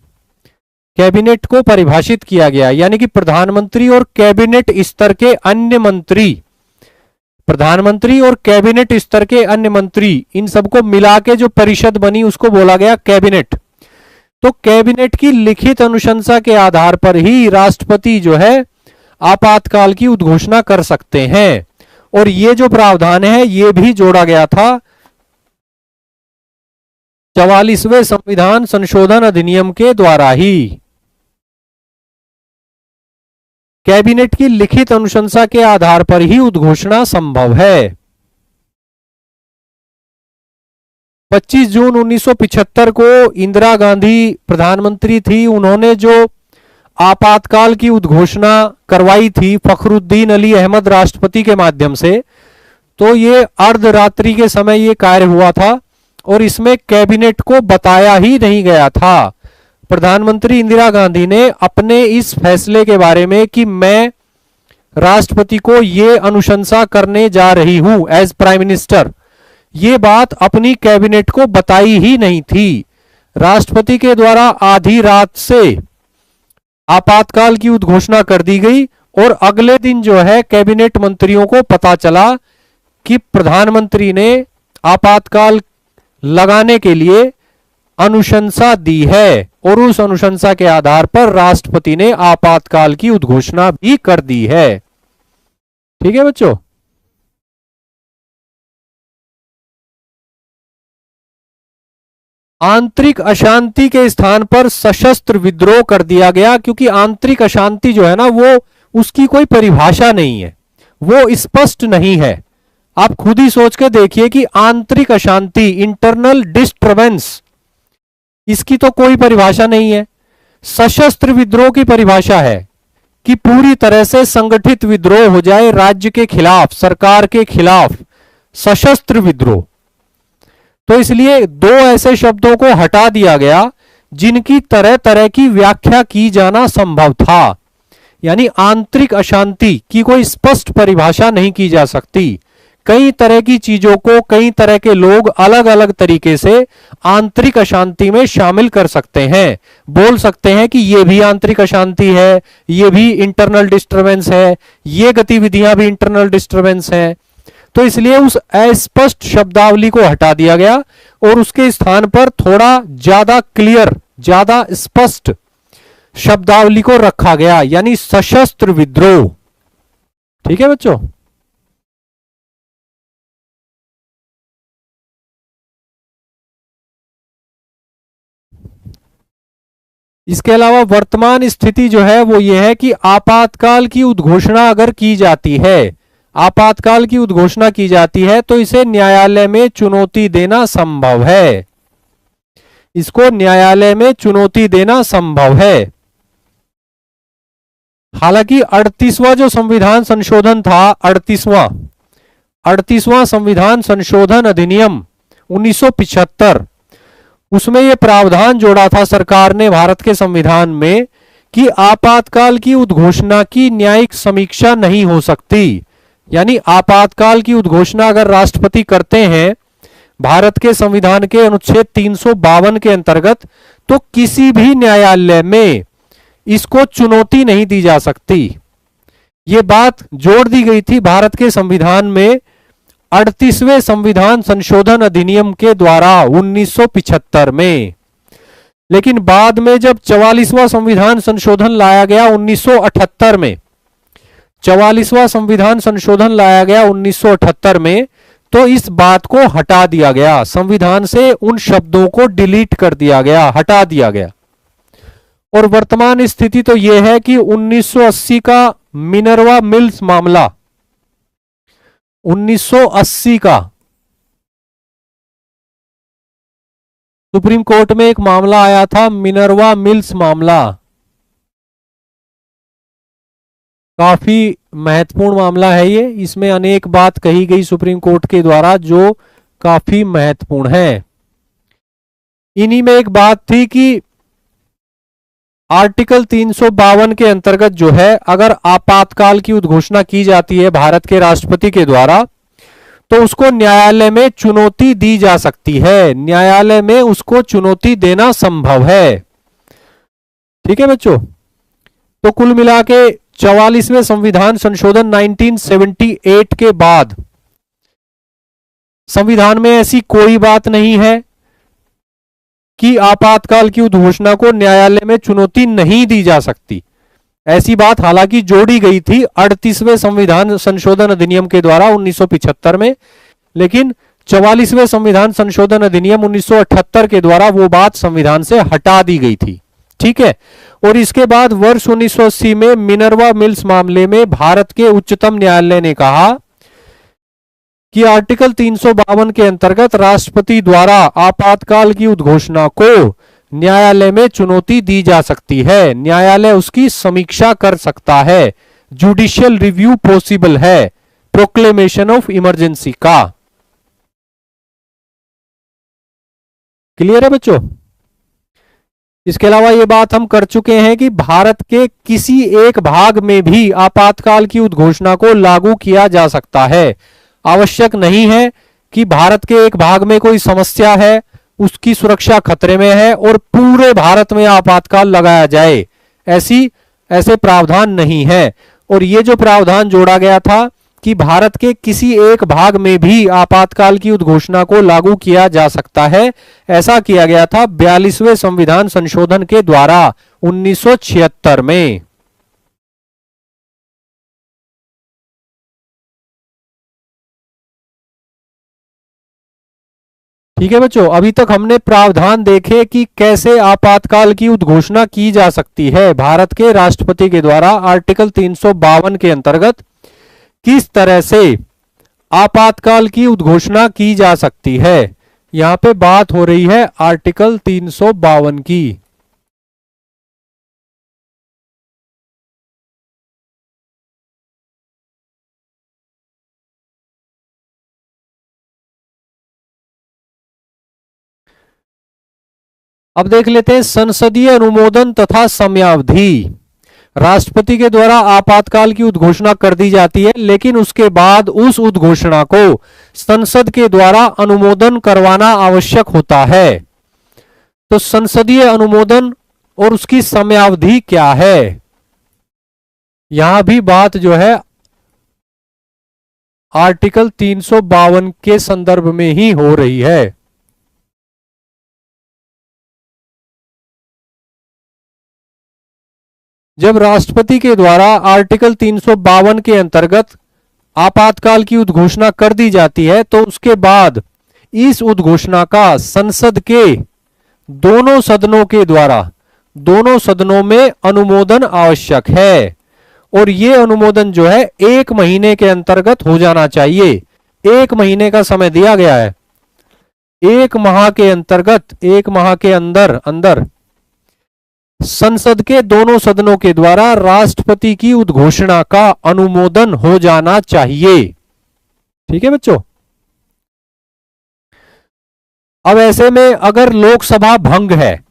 कैबिनेट को परिभाषित किया गया यानी कि प्रधानमंत्री और कैबिनेट स्तर के अन्य मंत्री, प्रधानमंत्री और कैबिनेट स्तर के अन्य मंत्री, इन सबको मिला के जो परिषद बनी उसको बोला गया कैबिनेट। तो कैबिनेट की लिखित अनुशंसा के आधार पर ही राष्ट्रपति जो है आपातकाल की उद्घोषणा कर सकते हैं। और ये जो प्रावधान है ये भी जोड़ा गया था 44वें संविधान संशोधन अधिनियम के द्वारा ही। कैबिनेट की लिखित अनुशंसा के आधार पर ही उद्घोषणा संभव है। 25 जून 1975 को इंदिरा गांधी प्रधानमंत्री थी, उन्होंने जो आपातकाल की उद्घोषणा करवाई थी फखरुद्दीन अली अहमद राष्ट्रपति के माध्यम से, तो ये अर्धरात्रि के समय ये कार्य हुआ था और इसमें कैबिनेट को बताया ही नहीं गया था। प्रधानमंत्री इंदिरा गांधी ने अपने इस फैसले के बारे में कि मैं राष्ट्रपति को ये अनुशंसा करने जा रही हूं एज प्राइम मिनिस्टर, ये बात अपनी कैबिनेट को बताई ही नहीं थी। राष्ट्रपति के द्वारा आधी रात से आपातकाल की उद्घोषणा कर दी गई और अगले दिन जो है कैबिनेट मंत्रियों को पता चला कि प्रधानमंत्री ने आपातकाल लगाने के लिए अनुशंसा दी है और उस अनुशंसा के आधार पर राष्ट्रपति ने आपातकाल की उद्घोषणा भी कर दी है। ठीक है बच्चों, आंतरिक अशांति के स्थान पर सशस्त्र विद्रोह कर दिया गया क्योंकि आंतरिक अशांति जो है ना वो उसकी कोई परिभाषा नहीं है, वो स्पष्ट नहीं है। आप खुद ही सोच के देखिए कि आंतरिक अशांति, इंटरनल डिस्टर्बेंस, इसकी तो कोई परिभाषा नहीं है। सशस्त्र विद्रोह की परिभाषा है कि पूरी तरह से संगठित विद्रोह हो जाए राज्य के खिलाफ, सरकार के खिलाफ, सशस्त्र विद्रोह। तो इसलिए दो ऐसे शब्दों को हटा दिया गया जिनकी तरह तरह की व्याख्या की जाना संभव था। यानी आंतरिक अशांति की कोई स्पष्ट परिभाषा नहीं की जा सकती। कई तरह की चीजों को कई तरह के लोग अलग अलग तरीके से आंतरिक अशांति में शामिल कर सकते हैं। बोल सकते हैं कि ये भी आंतरिक अशांति है, ये भी इंटरनल डिस्टरबेंस है, ये गतिविधियां भी इंटरनल डिस्टरबेंस है। तो इसलिए उस अस्पष्ट शब्दावली को हटा दिया गया और उसके स्थान पर थोड़ा ज्यादा क्लियर, ज्यादा स्पष्ट शब्दावली को रखा गया, यानी सशस्त्र विद्रोह। ठीक है बच्चों। इसके अलावा वर्तमान स्थिति जो है वो ये है कि आपातकाल की उद्घोषणा अगर की जाती है, आपातकाल की उद्घोषणा की जाती है तो इसे न्यायालय में चुनौती देना संभव है। इसको न्यायालय में चुनौती देना संभव है। हालांकि 38वां जो संविधान संशोधन था, 38वां संविधान संशोधन अधिनियम 1975, उसमें यह प्रावधान जोड़ा था सरकार ने भारत के संविधान में कि आपातकाल की उद्घोषणा की न्यायिक समीक्षा नहीं हो सकती। यानी आपातकाल की उद्घोषणा अगर राष्ट्रपति करते हैं भारत के संविधान के अनुच्छेद 352 के अंतर्गत, तो किसी भी न्यायालय में इसको चुनौती नहीं दी जा सकती। यह बात जोड़ दी गई थी भारत के संविधान में 38वें संविधान संशोधन अधिनियम के द्वारा 1975 में। लेकिन बाद में जब 44वां संविधान संशोधन लाया गया 1978 में, 44वां संविधान संशोधन लाया गया 1978 में, तो इस बात को हटा दिया गया, संविधान से उन शब्दों को डिलीट कर दिया गया, हटा दिया गया। और वर्तमान स्थिति तो यह है कि 1980 का मिनर्वा मिल्स मामला, 1980 का सुप्रीम कोर्ट में एक मामला आया था, मिनर्वा मिल्स मामला, काफी महत्वपूर्ण मामला है ये। इसमें अनेक बात कही गई सुप्रीम कोर्ट के द्वारा जो काफी महत्वपूर्ण है। इन्हीं में एक बात थी कि आर्टिकल 352 के अंतर्गत जो है, अगर आपातकाल की उद्घोषणा की जाती है भारत के राष्ट्रपति के द्वारा, तो उसको न्यायालय में चुनौती दी जा सकती है, न्यायालय में उसको चुनौती देना संभव है। ठीक है बच्चों। तो कुल मिला के 44वें संविधान संशोधन 1978 के बाद संविधान में ऐसी कोई बात नहीं है कि आपातकाल की उद्घोषणा को न्यायालय में चुनौती नहीं दी जा सकती। ऐसी बात हालांकि जोड़ी गई थी 38वें संविधान संशोधन अधिनियम के द्वारा 1975 में, लेकिन 44वें संविधान संशोधन अधिनियम 1978 के द्वारा वो बात संविधान से हटा दी गई थी। ठीक है। और इसके बाद वर्ष 1980 में मिनर्वा मिल्स मामले में भारत के उच्चतम न्यायालय ने कहा कि आर्टिकल 352 के अंतर्गत राष्ट्रपति द्वारा आपातकाल की उद्घोषणा को न्यायालय में चुनौती दी जा सकती है, न्यायालय उसकी समीक्षा कर सकता है, जुडिशियल रिव्यू पॉसिबल है प्रोक्लेमेशन ऑफ इमरजेंसी का। क्लियर है बच्चों। इसके अलावा यह बात हम कर चुके हैं कि भारत के किसी एक भाग में भी आपातकाल की उद्घोषणा को लागू किया जा सकता है। आवश्यक नहीं है कि भारत के एक भाग में कोई समस्या है, उसकी सुरक्षा खतरे में है और पूरे भारत में आपातकाल लगाया जाए, ऐसे प्रावधान नहीं है। और ये जो प्रावधान जोड़ा गया था कि भारत के किसी एक भाग में भी आपातकाल की उद्घोषणा को लागू किया जा सकता है, ऐसा किया गया था 42वें संविधान संशोधन के द्वारा 1976 में। ठीक है बच्चों। अभी तक हमने प्रावधान देखे कि कैसे आपातकाल की उद्घोषणा की जा सकती है भारत के राष्ट्रपति के द्वारा आर्टिकल 352 के अंतर्गत, किस तरह से आपातकाल की उद्घोषणा की जा सकती है, यहां पे बात हो रही है आर्टिकल 352 की। अब देख लेते हैं संसदीय अनुमोदन तथा समयावधि। राष्ट्रपति के द्वारा आपातकाल की उद्घोषणा कर दी जाती है, लेकिन उसके बाद उस उद्घोषणा को संसद के द्वारा अनुमोदन करवाना आवश्यक होता है। तो संसदीय अनुमोदन और उसकी समयावधि क्या है, यहां भी बात जो है आर्टिकल 352 के संदर्भ में ही हो रही है। जब राष्ट्रपति के द्वारा आर्टिकल 352 के अंतर्गत आपातकाल की उद्घोषणा कर दी जाती है, तो उसके बाद इस उद्घोषणा का संसद के दोनों सदनों के द्वारा दोनों सदनों में अनुमोदन आवश्यक है। और ये अनुमोदन जो है 1 महीने के अंतर्गत हो जाना चाहिए। 1 महीने का समय दिया गया है। 1 माह के अंतर्गत 1 माह के अंदर अंदर संसद के दोनों सदनों के द्वारा राष्ट्रपति की उद्घोषणा का अनुमोदन हो जाना चाहिए। ठीक है बच्चों। अब ऐसे में अगर लोकसभा भंग है,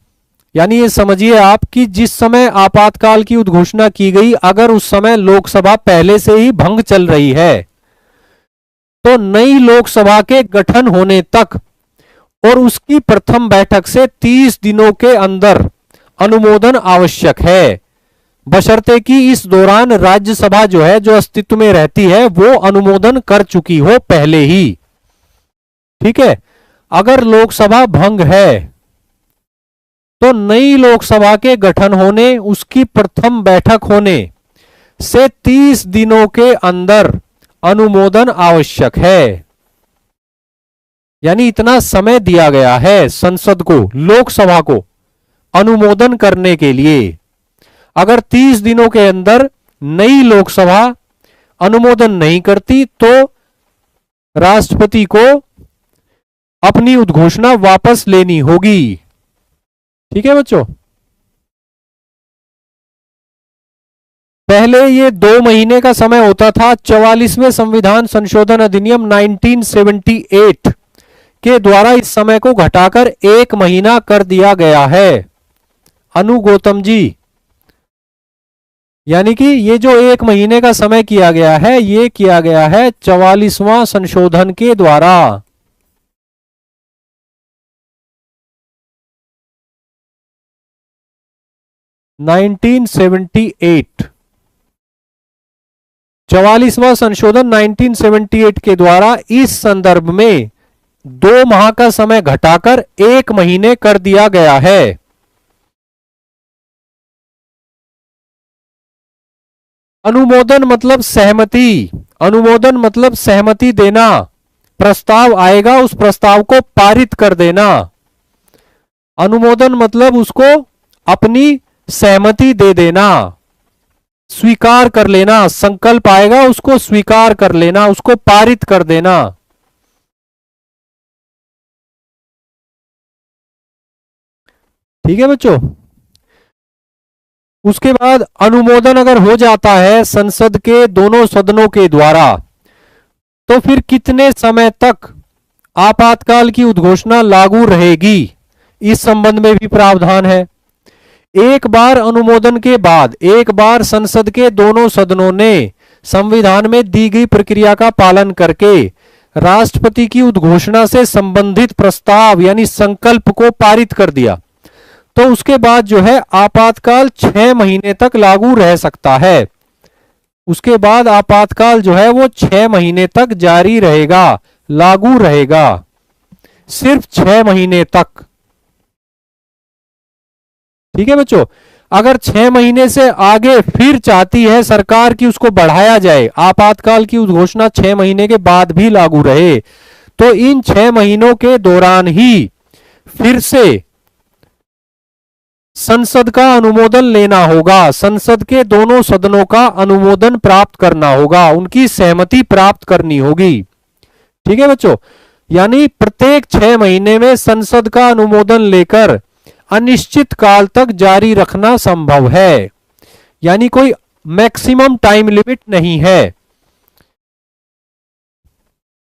यानी ये समझिए आप कि जिस समय आपातकाल की उद्घोषणा की गई, अगर उस समय लोकसभा पहले से ही भंग चल रही है, तो नई लोकसभा के गठन होने तक और उसकी प्रथम बैठक से 30 दिनों के अंदर अनुमोदन आवश्यक है, बशर्ते कि इस दौरान राज्यसभा जो है, जो अस्तित्व में रहती है, वो अनुमोदन कर चुकी हो पहले ही। ठीक है। अगर लोकसभा भंग है तो नई लोकसभा के गठन होने, उसकी प्रथम बैठक होने से 30 दिनों के अंदर अनुमोदन आवश्यक है। यानी इतना समय दिया गया है संसद को, लोकसभा को अनुमोदन करने के लिए। अगर 30 दिनों के अंदर नई लोकसभा अनुमोदन नहीं करती, तो राष्ट्रपति को अपनी उद्घोषणा वापस लेनी होगी। ठीक है बच्चों। पहले ये 2 महीने का समय होता था। 44वें संविधान संशोधन अधिनियम 1978 के द्वारा इस समय को घटाकर 1 महीना कर दिया गया है। अनु गौतम जी, यानी कि ये जो 1 महीने का समय किया गया है, ये किया गया है 44वां संशोधन के द्वारा। नाइनटीन 44वां संशोधन 1978 के द्वारा इस संदर्भ में 2 माह का समय घटाकर 1 महीने कर दिया गया है। अनुमोदन मतलब सहमति, अनुमोदन मतलब सहमति देना। प्रस्ताव आएगा, उस प्रस्ताव को पारित कर देना। अनुमोदन मतलब उसको अपनी सहमति दे देना, स्वीकार कर लेना। संकल्प आएगा, उसको स्वीकार कर लेना, उसको पारित कर देना। ठीक है बच्चों। उसके बाद अनुमोदन अगर हो जाता है संसद के दोनों सदनों के द्वारा, तो फिर कितने समय तक आपातकाल की उद्घोषणा लागू रहेगी, इस संबंध में भी प्रावधान है। एक बार अनुमोदन के बाद, एक बार संसद के दोनों सदनों ने संविधान में दी गई प्रक्रिया का पालन करके राष्ट्रपति की उद्घोषणा से संबंधित प्रस्ताव यानी संकल्प को पारित कर दिया, तो उसके बाद जो है आपातकाल 6 महीने तक लागू रह सकता है। उसके बाद आपातकाल जो है वो 6 महीने तक जारी रहेगा, लागू रहेगा, सिर्फ 6 महीने तक। ठीक है बच्चों। अगर 6 महीने से आगे फिर चाहती है सरकार कि उसको बढ़ाया जाए, आपातकाल की उद्घोषणा 6 महीने के बाद भी लागू रहे, तो इन 6 महीनों के दौरान ही फिर से संसद का अनुमोदन लेना होगा, संसद के दोनों सदनों का अनुमोदन प्राप्त करना होगा, उनकी सहमति प्राप्त करनी होगी। ठीक है बच्चों। यानी प्रत्येक 6 महीने में संसद का अनुमोदन लेकर अनिश्चित काल तक जारी रखना संभव है, यानी कोई मैक्सिमम टाइम लिमिट नहीं है।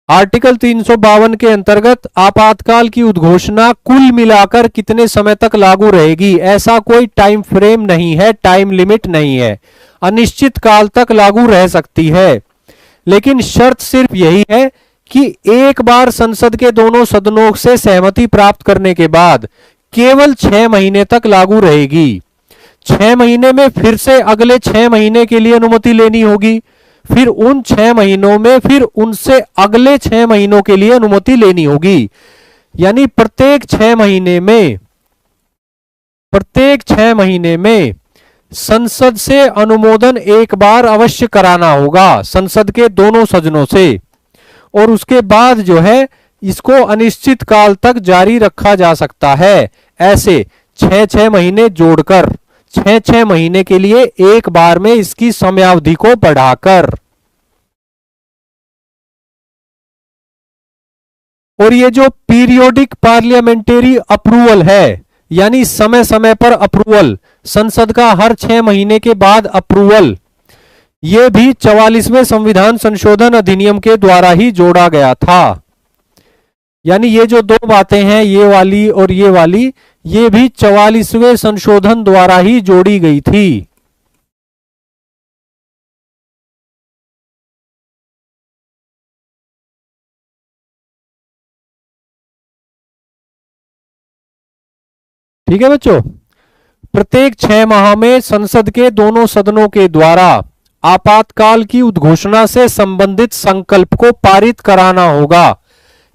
आर्टिकल 352 के अंतर्गत आपातकाल की उद्घोषणा कुल मिलाकर कितने समय तक लागू रहेगी, ऐसा कोई टाइम फ्रेम नहीं है, टाइम लिमिट नहीं है, अनिश्चित काल तक लागू रह सकती है। लेकिन शर्त सिर्फ यही है कि एक बार संसद के दोनों सदनों से सहमति प्राप्त करने के बाद केवल 6 महीने तक लागू रहेगी। 6 महीने में फिर से अगले 6 महीने के लिए अनुमति लेनी होगी, फिर उन 6 महीनों में फिर उनसे अगले 6 महीनों के लिए अनुमति लेनी होगी। यानी प्रत्येक 6 महीने में संसद से अनुमोदन एक बार अवश्य कराना होगा, संसद के दोनों सदनों से, और उसके बाद जो है इसको अनिश्चित काल तक जारी रखा जा सकता है। ऐसे 6-6 महीने जोड़कर 6-6 महीने के लिए एक बार में इसकी समयावधि को बढ़ाकर। और ये जो पीरियोडिक पार्लियामेंट्री अप्रूवल है, यानी समय समय पर अप्रूवल, संसद का हर 6 महीने के बाद अप्रूवल, ये भी 44वें संविधान संशोधन अधिनियम के द्वारा ही जोड़ा गया था। यानी ये जो दो बातें हैं, ये वाली और ये वाली, ये भी 44वें संशोधन द्वारा ही जोड़ी गई थी। ठीक है बच्चों, प्रत्येक 6 माह में संसद के दोनों सदनों के द्वारा आपातकाल की उद्घोषणा से संबंधित संकल्प को पारित कराना होगा।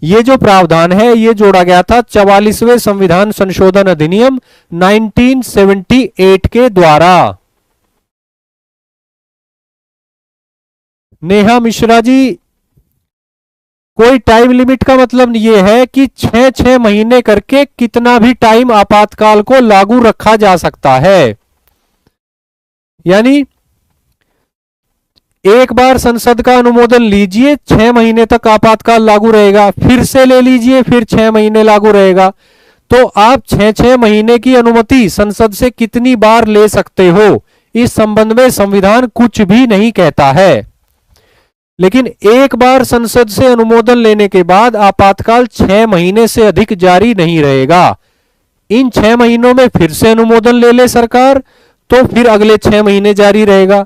ये जो प्रावधान है ये जोड़ा गया था 44वें संविधान संशोधन अधिनियम 1978 के द्वारा। नेहा मिश्रा जी, कोई टाइम लिमिट का मतलब ये है कि 6-6 महीने करके कितना भी टाइम आपातकाल को लागू रखा जा सकता है। यानी एक बार संसद का अनुमोदन लीजिए, 6 महीने तक आपातकाल लागू रहेगा, फिर से ले लीजिए, फिर 6 महीने लागू रहेगा। तो आप 6-6 महीने की अनुमति संसद से कितनी बार ले सकते हो, इस संबंध में संविधान कुछ भी नहीं कहता है। लेकिन एक बार संसद से अनुमोदन लेने के बाद आपातकाल 6 महीने से अधिक जारी नहीं रहेगा। इन 6 महीनों में फिर से अनुमोदन ले ले सरकार तो फिर अगले 6 महीने जारी रहेगा,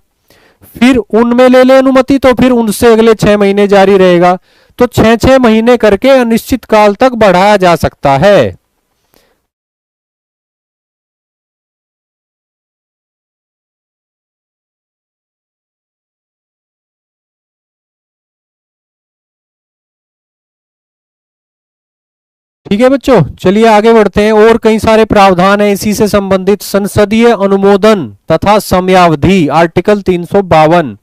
फिर उनमें ले ले अनुमति तो फिर उनसे अगले 6 महीने जारी रहेगा। तो 6-6 महीने करके अनिश्चित काल तक बढ़ाया जा सकता है। ठीक है बच्चों, चलिए आगे बढ़ते हैं। और कई सारे प्रावधान हैं इसी से संबंधित। संसदीय अनुमोदन तथा समयावधि, आर्टिकल 352।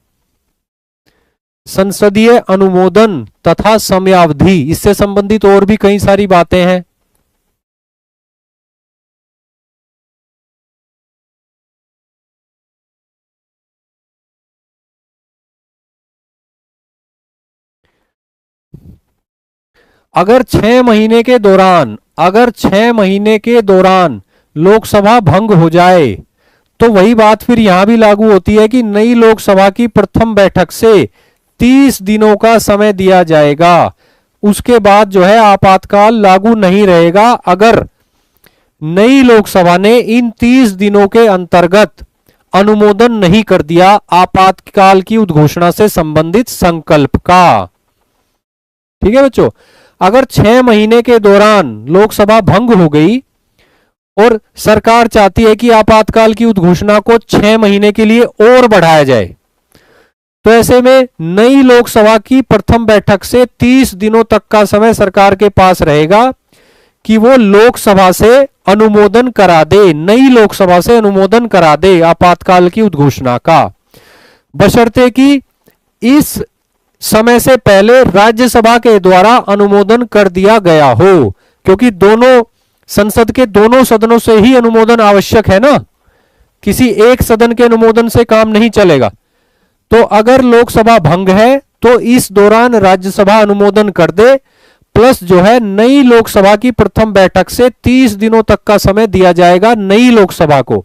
संसदीय अनुमोदन तथा समयावधि, इससे संबंधित और भी कई सारी बातें हैं। अगर 6 महीने के दौरान लोकसभा भंग हो जाए तो वही बात फिर यहां भी लागू होती है कि नई लोकसभा की प्रथम बैठक से 30 दिनों का समय दिया जाएगा। उसके बाद जो है आपातकाल लागू नहीं रहेगा अगर नई लोकसभा ने इन 30 दिनों के अंतर्गत अनुमोदन नहीं कर दिया आपातकाल की उद्घोषणा से संबंधित संकल्प का। ठीक है बच्चों, अगर 6 महीने के दौरान लोकसभा भंग हो गई और सरकार चाहती है कि आपातकाल की उद्घोषणा को 6 महीने के लिए और बढ़ाया जाए, तो ऐसे में नई लोकसभा की प्रथम बैठक से 30 दिनों तक का समय सरकार के पास रहेगा कि वो लोकसभा से अनुमोदन करा दे, नई लोकसभा से अनुमोदन करा दे आपातकाल की उद्घोषणा का, बशर्ते कि इस समय से पहले राज्यसभा के द्वारा अनुमोदन कर दिया गया हो। क्योंकि दोनों संसद के दोनों सदनों से ही अनुमोदन आवश्यक है ना, किसी एक सदन के अनुमोदन से काम नहीं चलेगा। तो अगर लोकसभा भंग है तो इस दौरान राज्यसभा अनुमोदन कर दे, प्लस जो है नई लोकसभा की प्रथम बैठक से 30 दिनों तक का समय दिया जाएगा नई लोकसभा को,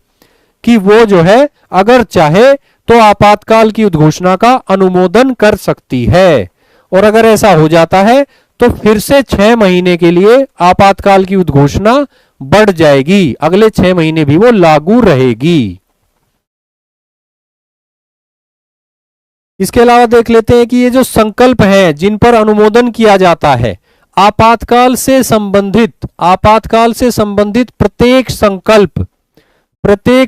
कि वो जो है अगर चाहे तो आपातकाल की उद्घोषणा का अनुमोदन कर सकती है। और अगर ऐसा हो जाता है तो फिर से 6 महीने के लिए आपातकाल की उद्घोषणा बढ़ जाएगी, अगले 6 महीने भी वो लागू रहेगी। इसके अलावा देख लेते हैं कि ये जो संकल्प हैं जिन पर अनुमोदन किया जाता है, आपातकाल से संबंधित प्रत्येक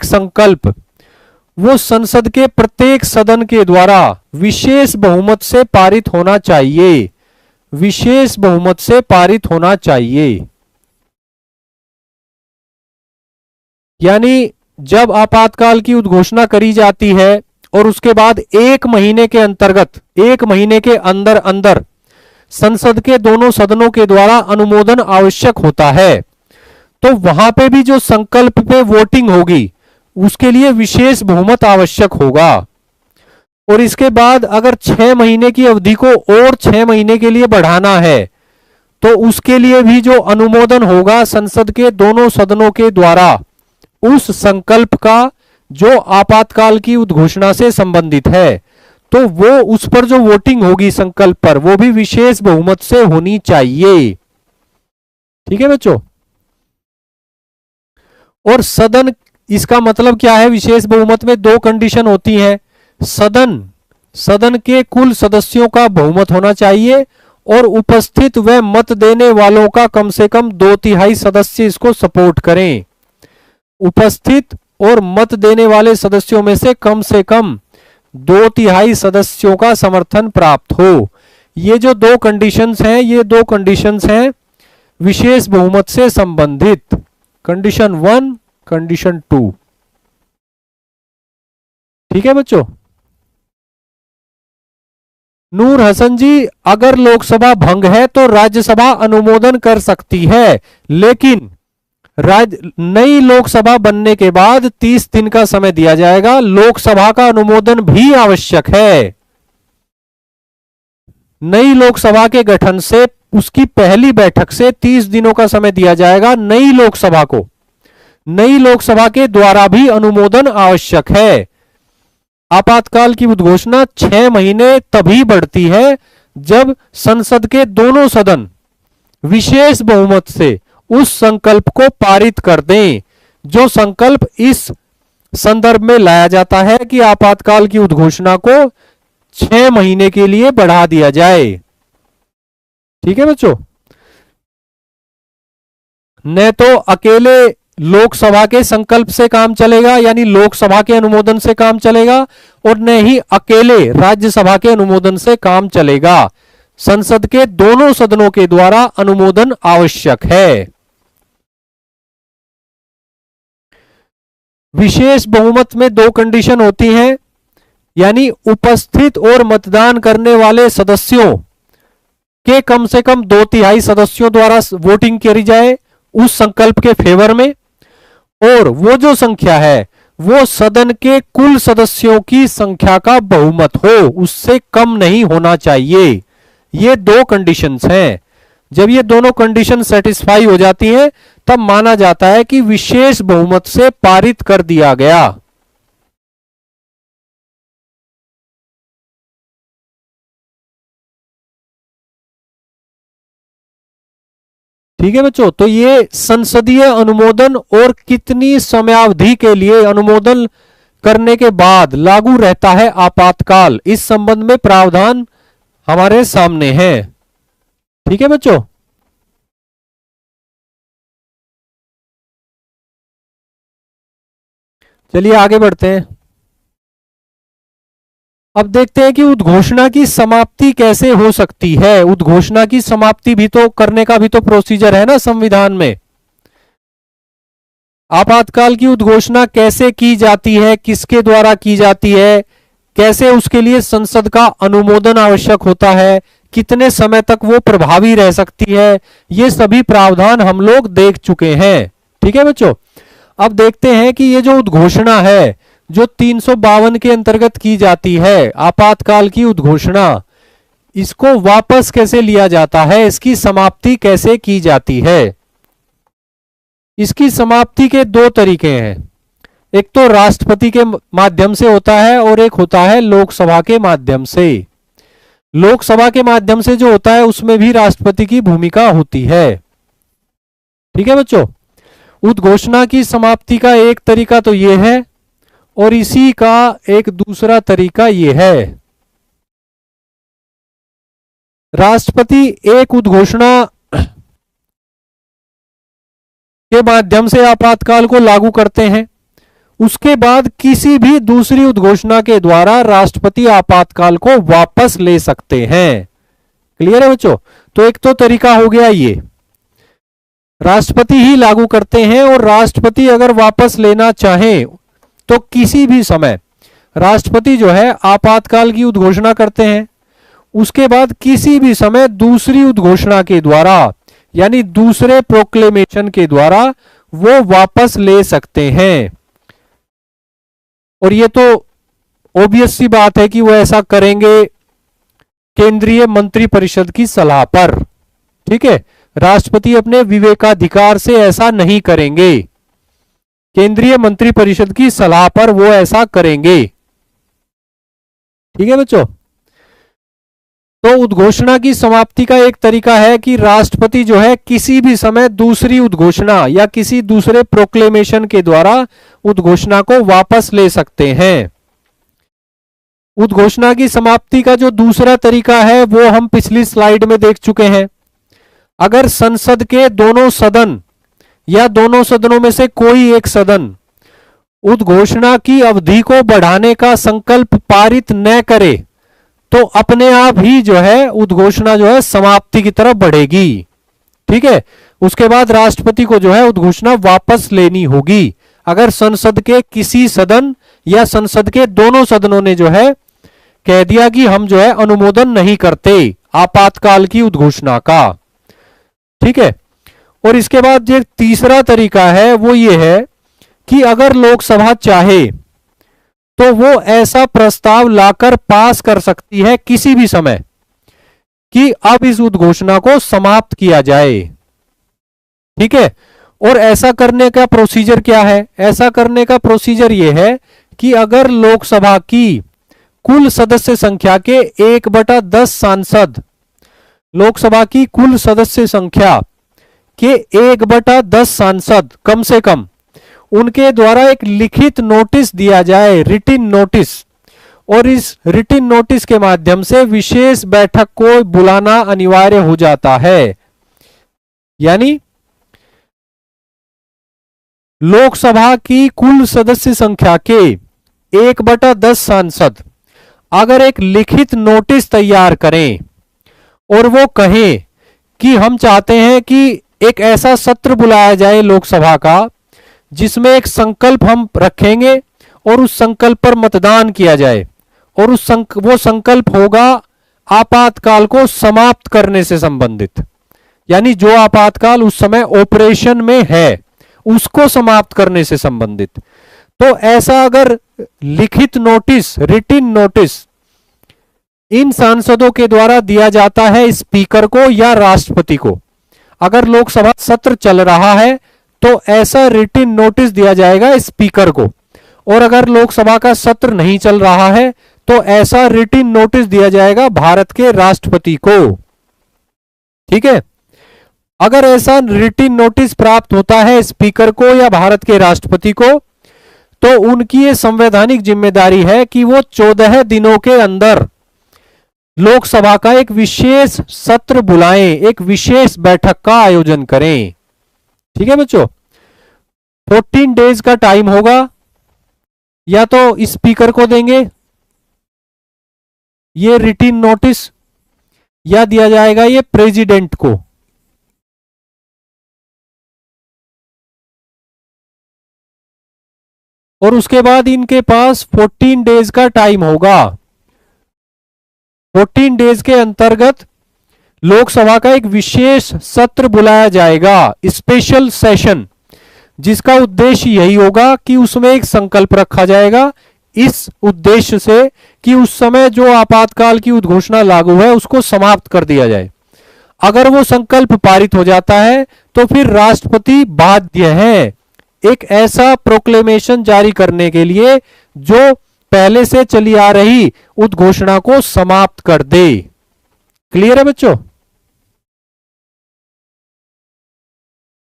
संकल्प वो संसद के प्रत्येक सदन के द्वारा विशेष बहुमत से पारित होना चाहिए, विशेष बहुमत से पारित होना चाहिए। यानी जब आपातकाल की उद्घोषणा करी जाती है और उसके बाद 1 महीने के अंदर अंदर संसद के दोनों सदनों के द्वारा अनुमोदन आवश्यक होता है, तो वहां पे भी जो संकल्प पे वोटिंग होगी उसके लिए विशेष बहुमत आवश्यक होगा। और इसके बाद अगर 6 महीने की अवधि को और 6 महीने के लिए बढ़ाना है तो उसके लिए भी जो अनुमोदन होगा संसद के दोनों सदनों के द्वारा उस संकल्प का जो आपातकाल की उद्घोषणा से संबंधित है, तो वो उस पर जो वोटिंग होगी संकल्प पर वो भी विशेष बहुमत से होनी चाहिए। ठीक है बच्चों। और सदन, इसका मतलब क्या है? विशेष बहुमत में 2 कंडीशन होती हैं। सदन के कुल सदस्यों का बहुमत होना चाहिए और उपस्थित व मत देने वालों का कम से कम 2/3 सदस्य इसको सपोर्ट करें। उपस्थित और मत देने वाले सदस्यों में से कम 2/3 सदस्यों का समर्थन प्राप्त हो। ये जो 2 कंडीशंस हैं, ये 2 कंडीशंस हैं विशेष बहुमत से संबंधित। Condition 1, condition 2। ठीक है बच्चों। नूर हसन जी, अगर लोकसभा भंग है तो राज्यसभा अनुमोदन कर सकती है, लेकिन नई लोकसभा बनने के बाद 30 दिन का समय दिया जाएगा। लोकसभा का अनुमोदन भी आवश्यक है। नई लोकसभा के गठन से उसकी पहली बैठक से 30 दिनों का समय दिया जाएगा नई लोकसभा को। नई लोकसभा के द्वारा भी अनुमोदन आवश्यक है। आपातकाल की उद्घोषणा 6 महीने तभी बढ़ती है जब संसद के दोनों सदन विशेष बहुमत से उस संकल्प को पारित कर दें, जो संकल्प इस संदर्भ में लाया जाता है कि आपातकाल की उद्घोषणा को 6 महीने के लिए बढ़ा दिया जाए। ठीक है बच्चों। न तो अकेले लोकसभा के संकल्प से काम चलेगा, यानी लोकसभा के अनुमोदन से काम चलेगा, और न ही अकेले राज्यसभा के अनुमोदन से काम चलेगा। संसद के दोनों सदनों के द्वारा अनुमोदन आवश्यक है। विशेष बहुमत में 2 कंडीशन होती हैं, यानी उपस्थित और मतदान करने वाले सदस्यों के कम से कम 2/3 सदस्यों द्वारा वोटिंग करी जाए उस संकल्प के फेवर में, और वो जो संख्या है वो सदन के कुल सदस्यों की संख्या का बहुमत हो, उससे कम नहीं होना चाहिए। ये 2 कंडीशंस हैं। जब ये दोनों कंडीशन सेटिस्फाई हो जाती हैं तब माना जाता है कि विशेष बहुमत से पारित कर दिया गया। ठीक है बच्चों। तो ये संसदीय अनुमोदन और कितनी समयावधि के लिए अनुमोदन करने के बाद लागू रहता है आपातकाल, इस संबंध में प्रावधान हमारे सामने है। ठीक है बच्चों। चलिए आगे बढ़ते हैं। अब देखते हैं कि उद्घोषणा की समाप्ति कैसे हो सकती है। उद्घोषणा की समाप्ति भी तो करने का भी तो प्रोसीजर है ना संविधान में। आपातकाल की उद्घोषणा कैसे की जाती है, किसके द्वारा की जाती है, कैसे उसके लिए संसद का अनुमोदन आवश्यक होता है, कितने समय तक वो प्रभावी रह सकती है, ये सभी प्रावधान हम लोग देख चुके हैं। ठीक है बच्चों। अब देखते हैं कि ये जो उद्घोषणा है जो 352 के अंतर्गत की जाती है, आपातकाल की उद्घोषणा, इसको वापस कैसे लिया जाता है, इसकी समाप्ति कैसे की जाती है। इसकी समाप्ति के दो तरीके हैं, एक तो राष्ट्रपति के माध्यम से होता है और एक होता है लोकसभा के माध्यम से। लोकसभा के माध्यम से जो होता है उसमें भी राष्ट्रपति की भूमिका होती है। ठीक है बच्चों, उद्घोषणा की समाप्ति का एक तरीका तो यह है और इसी का एक दूसरा तरीका यह है। राष्ट्रपति एक उद्घोषणा के माध्यम से आपातकाल को लागू करते हैं, उसके बाद किसी भी दूसरी उद्घोषणा के द्वारा राष्ट्रपति आपातकाल को वापस ले सकते हैं। क्लियर है बच्चों? तो एक तो तरीका हो गया ये, राष्ट्रपति ही लागू करते हैं और राष्ट्रपति अगर वापस लेना चाहें तो किसी भी समय राष्ट्रपति जो है आपातकाल की उद्घोषणा करते हैं, उसके बाद किसी भी समय दूसरी उद्घोषणा के द्वारा यानी दूसरे प्रोक्लेमेशन के द्वारा वो वापस ले सकते हैं। और ये तो ऑब्वियस सी बात है कि वो ऐसा करेंगे केंद्रीय मंत्रिपरिषद की सलाह पर। ठीक है, राष्ट्रपति अपने विवेकाधिकार से ऐसा नहीं करेंगे, केंद्रीय मंत्रिपरिषद की सलाह पर वो ऐसा करेंगे। ठीक है बच्चों, तो उद्घोषणा की समाप्ति का एक तरीका है कि राष्ट्रपति जो है किसी भी समय दूसरी उद्घोषणा या किसी दूसरे प्रोक्लेमेशन के द्वारा उद्घोषणा को वापस ले सकते हैं। उद्घोषणा की समाप्ति का जो दूसरा तरीका है वो हम पिछली स्लाइड में देख चुके हैं। अगर संसद के दोनों सदन या दोनों सदनों में से कोई एक सदन उद्घोषणा की अवधि को बढ़ाने का संकल्प पारित न करे तो अपने आप ही जो है उद्घोषणा जो है समाप्ति की तरफ बढ़ेगी। ठीक है, उसके बाद राष्ट्रपति को जो है उद्घोषणा वापस लेनी होगी। अगर संसद के किसी सदन या संसद के दोनों सदनों ने जो है कह दिया कि हम जो है अनुमोदन नहीं करते आपातकाल की उद्घोषणा का। ठीक है, और इसके बाद जो तीसरा तरीका है वो ये है कि अगर लोकसभा चाहे तो वो ऐसा प्रस्ताव लाकर पास कर सकती है किसी भी समय कि अब इस उद्घोषणा को समाप्त किया जाए। ठीक है, और ऐसा करने का प्रोसीजर क्या है? ऐसा करने का प्रोसीजर यह है कि अगर लोकसभा की कुल सदस्य संख्या के 1/10 सांसद, लोकसभा की कुल सदस्य संख्या के 1/10 सांसद कम से कम उनके द्वारा एक लिखित नोटिस दिया जाए, रिटिन नोटिस, और इस रिटिन नोटिस के माध्यम से विशेष बैठक को बुलाना अनिवार्य हो जाता है। यानी लोकसभा की कुल सदस्य संख्या के 1/10 सांसद अगर एक लिखित नोटिस तैयार करें और वो कहें कि हम चाहते हैं कि एक ऐसा सत्र बुलाया जाए लोकसभा का जिसमें एक संकल्प हम रखेंगे और उस संकल्प पर मतदान किया जाए, और वो संकल्प होगा आपातकाल को समाप्त करने से संबंधित, यानी जो आपातकाल उस समय ऑपरेशन में है उसको समाप्त करने से संबंधित। तो ऐसा अगर लिखित नोटिस, रिटिन नोटिस इन सांसदों के द्वारा दिया जाता है स्पीकर को या राष्ट्रपति को, अगर लोकसभा सत्र चल रहा है तो ऐसा रिटिन नोटिस दिया जाएगा स्पीकर को, और अगर लोकसभा का सत्र नहीं चल रहा है तो ऐसा रिटिन नोटिस दिया जाएगा भारत के राष्ट्रपति को। ठीक है, अगर ऐसा रिटिन नोटिस प्राप्त होता है स्पीकर को या भारत के राष्ट्रपति को तो उनकी ये संवैधानिक जिम्मेदारी है कि वो 14 दिनों के अंदर लोकसभा का एक विशेष सत्र बुलाएं, एक विशेष बैठक का आयोजन करें। ठीक है बच्चों, 14 डेज का टाइम होगा, या तो स्पीकर को देंगे ये रिटिन नोटिस या दिया जाएगा ये प्रेसिडेंट को। और उसके बाद इनके पास 14 डेज का टाइम होगा। 14 डेज के अंतर्गत लोकसभा का एक विशेष सत्र बुलाया जाएगा, स्पेशल सेशन, जिसका उद्देश्य यही होगा कि उसमें एक संकल्प रखा जाएगा, इस उद्देश्य से कि उस समय जो आपातकाल की उद्घोषणा लागू है उसको समाप्त कर दिया जाए। अगर वो संकल्प पारित हो जाता है तो फिर राष्ट्रपति बाध्य है एक ऐसा प्रोक्लेमेशन जारी करने के लिए जो पहले से चली आ रही उद्घोषणा को समाप्त कर दे। क्लियर है बच्चों?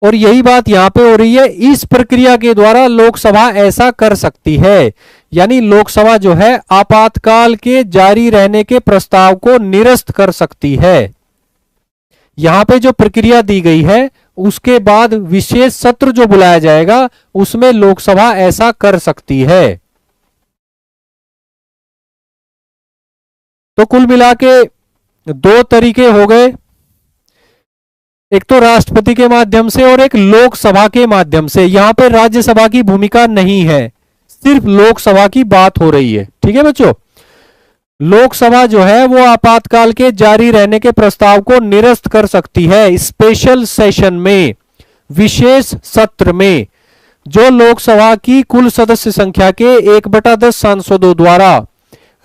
और यही बात यहां पे हो रही है, इस प्रक्रिया के द्वारा लोकसभा ऐसा कर सकती है। यानी लोकसभा जो है आपातकाल के जारी रहने के प्रस्ताव को निरस्त कर सकती है। यहां पे जो प्रक्रिया दी गई है उसके बाद विशेष सत्र जो बुलाया जाएगा उसमें लोकसभा ऐसा कर सकती है। तो कुल मिला के दो तरीके हो गए, एक तो राष्ट्रपति के माध्यम से और एक लोकसभा के माध्यम से। यहां पर राज्यसभा की भूमिका नहीं है, सिर्फ लोकसभा की बात हो रही है। ठीक है बच्चों, लोकसभा जो है वो आपातकाल के जारी रहने के प्रस्ताव को निरस्त कर सकती है स्पेशल सेशन में, विशेष सत्र में, जो लोकसभा की कुल सदस्य संख्या के 1/10 सांसदों द्वारा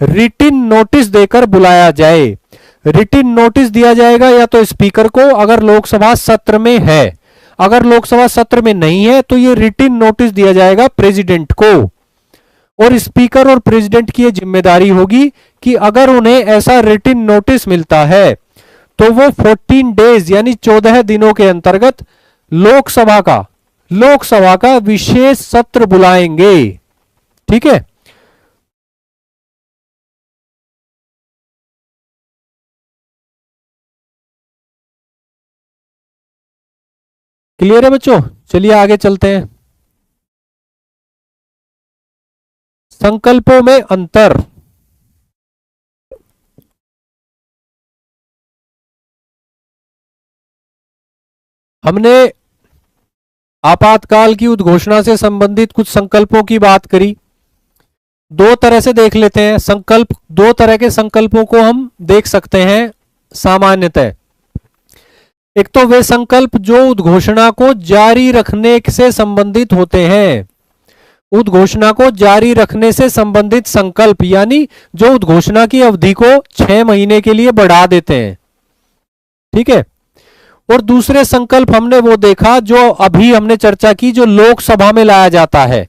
रिटिन नोटिस देकर बुलाया जाए। रिटिन नोटिस दिया जाएगा या तो स्पीकर को अगर लोकसभा सत्र में है, अगर लोकसभा सत्र में नहीं है तो ये रिटिन नोटिस दिया जाएगा प्रेसिडेंट को। और स्पीकर और प्रेसिडेंट की यह जिम्मेदारी होगी कि अगर उन्हें ऐसा रिटिन नोटिस मिलता है तो वो 14 डेज यानी 14 दिनों के अंतर्गत लोकसभा का विशेष सत्र बुलाएंगे। ठीक है, क्लियर है बच्चों? चलिए आगे चलते हैं। संकल्पों में अंतर। हमने आपातकाल की उद्घोषणा से संबंधित कुछ संकल्पों की बात करी। दो तरह से देख लेते हैं संकल्प, दो तरह के संकल्पों को हम देख सकते हैं सामान्यतः। एक तो वे संकल्प जो उद्घोषणा को जारी रखने से संबंधित होते हैं, उद्घोषणा को जारी रखने से संबंधित संकल्प, यानी जो उद्घोषणा की अवधि को 6 महीने के लिए बढ़ा देते हैं। ठीक है, और दूसरे संकल्प हमने वो देखा जो अभी हमने चर्चा की, जो लोकसभा में लाया जाता है,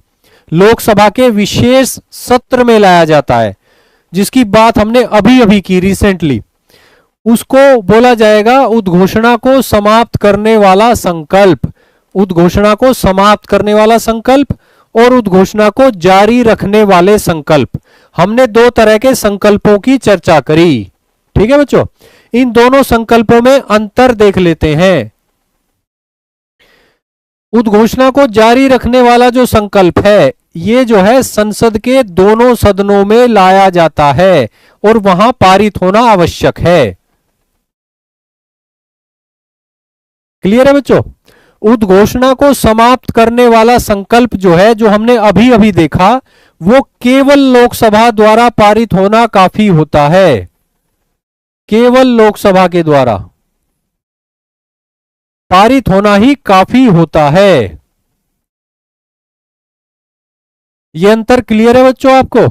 लोकसभा के विशेष सत्र में लाया जाता है, जिसकी बात हमने अभी अभी की रिसेंटली। उसको बोला जाएगा उद्घोषणा को समाप्त करने वाला संकल्प, उद्घोषणा को समाप्त करने वाला संकल्प और उद्घोषणा को जारी रखने वाले संकल्प। हमने दो तरह के संकल्पों की चर्चा करी। ठीक है बच्चों, इन दोनों संकल्पों में अंतर देख लेते हैं। उद्घोषणा को जारी रखने वाला जो संकल्प है ये जो है संसद के दोनों सदनों में लाया जाता है और वहां पारित होना आवश्यक है। क्लियर है बच्चों? उद्घोषणा को समाप्त करने वाला संकल्प जो है, जो हमने अभी अभी देखा, वो केवल लोकसभा द्वारा पारित होना काफी होता है, केवल लोकसभा के द्वारा पारित होना ही काफी होता है। यह अंतर क्लियर है बच्चों आपको?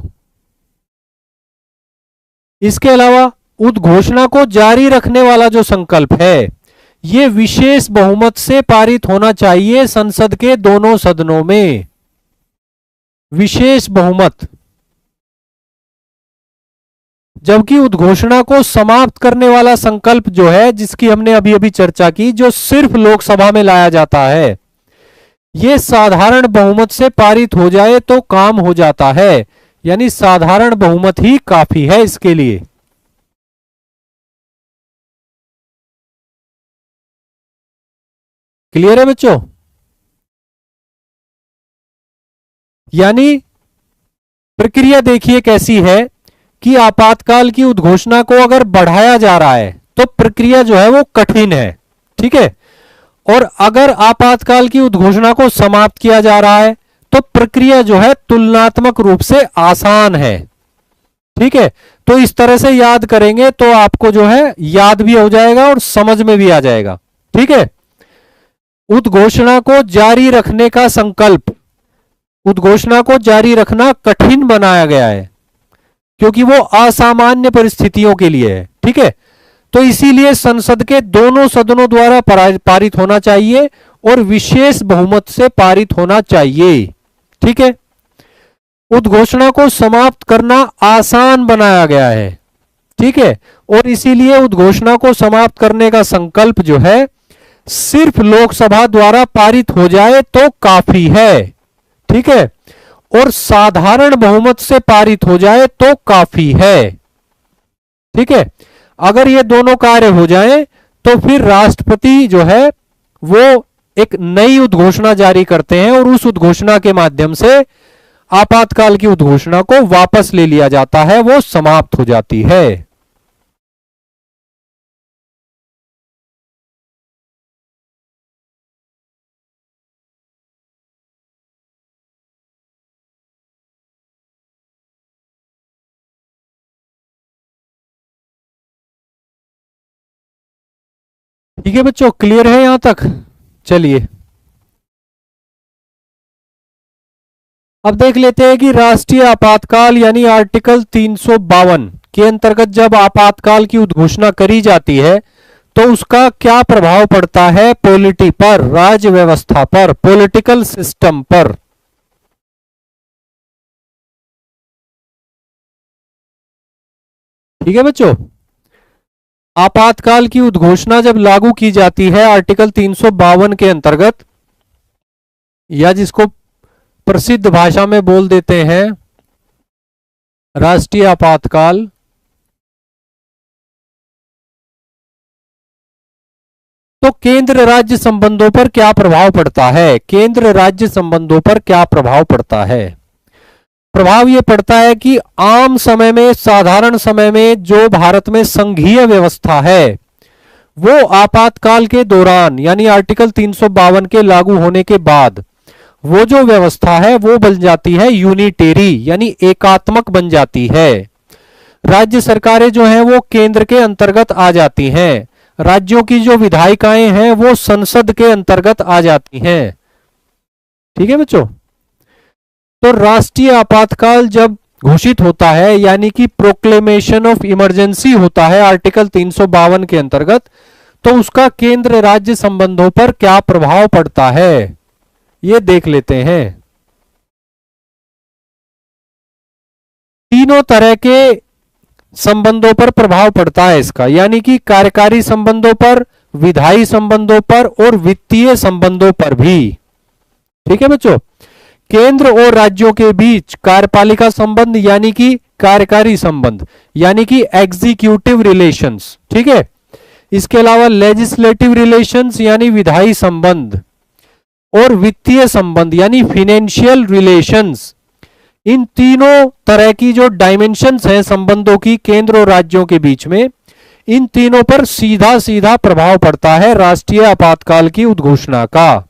इसके अलावा उद्घोषणा को जारी रखने वाला जो संकल्प है ये विशेष बहुमत से पारित होना चाहिए संसद के दोनों सदनों में, विशेष बहुमत। जबकि उद्घोषणा को समाप्त करने वाला संकल्प जो है, जिसकी हमने अभी अभी चर्चा की, जो सिर्फ लोकसभा में लाया जाता है, यह साधारण बहुमत से पारित हो जाए तो काम हो जाता है, यानी साधारण बहुमत ही काफी है इसके लिए। क्लियर है बच्चों? यानी प्रक्रिया देखिए कैसी है कि आपातकाल की उद्घोषणा को अगर बढ़ाया जा रहा है तो प्रक्रिया जो है वो कठिन है। ठीक है, और अगर आपातकाल की उद्घोषणा को समाप्त किया जा रहा है तो प्रक्रिया जो है तुलनात्मक रूप से आसान है। ठीक है, तो इस तरह से याद करेंगे तो आपको जो है याद भी हो जाएगा और समझ में भी आ जाएगा। ठीक है, उद्घोषणा को जारी रखने का संकल्प, उद्घोषणा को जारी रखना कठिन बनाया गया है, क्योंकि वो असामान्य परिस्थितियों के लिए है। ठीक है, तो इसीलिए संसद के दोनों सदनों द्वारा पारित होना चाहिए और विशेष बहुमत से पारित होना चाहिए। ठीक है, उद्घोषणा को समाप्त करना आसान बनाया गया है। ठीक है, और इसीलिए उद्घोषणा को समाप्त करने का संकल्प जो है सिर्फ लोकसभा द्वारा पारित हो जाए तो काफी है। ठीक है, और साधारण बहुमत से पारित हो जाए तो काफी है। ठीक है, अगर ये दोनों कार्य हो जाएं तो फिर राष्ट्रपति जो है वो एक नई उद्घोषणा जारी करते हैं और उस उद्घोषणा के माध्यम से आपातकाल की उद्घोषणा को वापस ले लिया जाता है, वो समाप्त हो जाती है। ठीक है बच्चों, क्लियर है यहां तक? चलिए अब देख लेते हैं कि राष्ट्रीय आपातकाल यानी आर्टिकल 352 के अंतर्गत जब आपातकाल की उद्घोषणा करी जाती है तो उसका क्या प्रभाव पड़ता है पॉलिटी पर, राज्य व्यवस्था पर, पॉलिटिकल सिस्टम पर। ठीक है बच्चों, आपातकाल की उद्घोषणा जब लागू की जाती है आर्टिकल 352 के अंतर्गत, या जिसको प्रसिद्ध भाषा में बोल देते हैं राष्ट्रीय आपातकाल, तो केंद्र राज्य संबंधों पर क्या प्रभाव पड़ता है? केंद्र राज्य संबंधों पर क्या प्रभाव पड़ता है? प्रभाव यह पड़ता है कि आम समय में, साधारण समय में जो भारत में संघीय व्यवस्था है वो आपातकाल के दौरान यानी आर्टिकल 352 के लागू होने के बाद वो जो व्यवस्था है वो बन जाती है यूनिटेरी यानी एकात्मक बन जाती है। राज्य सरकारें जो हैं वो केंद्र के अंतर्गत आ जाती हैं, राज्यों की जो विधायिकाएं हैं वो संसद के अंतर्गत आ जाती हैं। ठीक है बच्चों, तो राष्ट्रीय आपातकाल जब घोषित होता है यानी कि प्रोक्लेमेशन ऑफ इमरजेंसी होता है आर्टिकल 352 के अंतर्गत, तो उसका केंद्र राज्य संबंधों पर क्या प्रभाव पड़ता है ये देख लेते हैं। तीनों तरह के संबंधों पर प्रभाव पड़ता है इसका, यानी कि कार्यकारी संबंधों पर, विधायी संबंधों पर और वित्तीय संबंधों पर भी। ठीक है बच्चों, केंद्र और राज्यों के बीच कार्यपालिका संबंध यानी कि कार्यकारी संबंध यानी कि एग्जीक्यूटिव रिलेशंस। ठीक है, इसके अलावा लेजिस्लेटिव रिलेशंस यानी विधायी संबंध और वित्तीय संबंध यानी फाइनेंशियल रिलेशंस। इन तीनों तरह की जो डायमेंशंस हैं संबंधों की केंद्र और राज्यों के बीच में, इन तीनों पर सीधा सीधा प्रभाव पड़ता है राष्ट्रीय आपातकाल की उद्घोषणा का।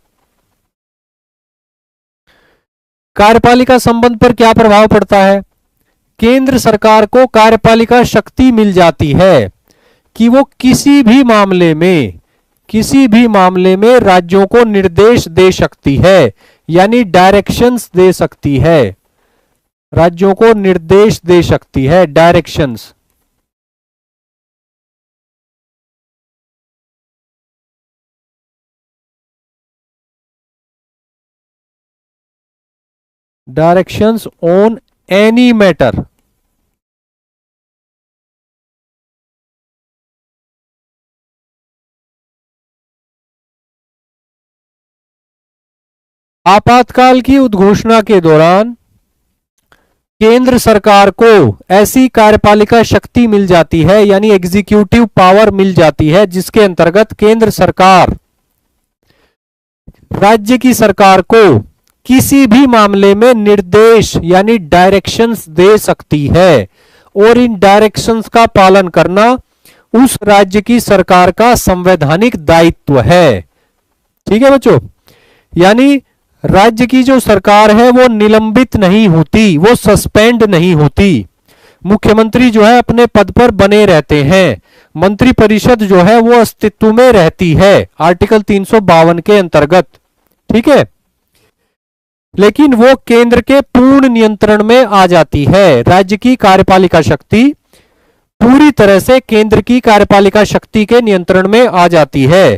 कार्यपालिका संबंध पर क्या प्रभाव पड़ता है? केंद्र सरकार को कार्यपालिका शक्ति मिल जाती है कि वो किसी भी मामले में राज्यों को निर्देश दे सकती है यानी डायरेक्शंस दे सकती है, राज्यों को निर्देश दे सकती है, directions. Directions on any matter. आपातकाल की उद्घोषणा के दौरान केंद्र सरकार को ऐसी कार्यपालिका शक्ति मिल जाती है यानी एग्जीक्यूटिव पावर मिल जाती है जिसके अंतर्गत केंद्र सरकार राज्य की सरकार को किसी भी मामले में निर्देश यानी डायरेक्शंस दे सकती है और इन डायरेक्शंस का पालन करना उस राज्य की सरकार का संवैधानिक दायित्व है। ठीक है बच्चों, यानी राज्य की जो सरकार है वो निलंबित नहीं होती, वो सस्पेंड नहीं होती। मुख्यमंत्री जो है अपने पद पर बने रहते हैं, मंत्रिपरिषद जो है वो अस्तित्व में रहती है आर्टिकल 352 के अंतर्गत। ठीक है, लेकिन वो केंद्र के पूर्ण नियंत्रण में आ जाती है। राज्य की कार्यपालिका शक्ति पूरी तरह से केंद्र की कार्यपालिका शक्ति के नियंत्रण में आ जाती है,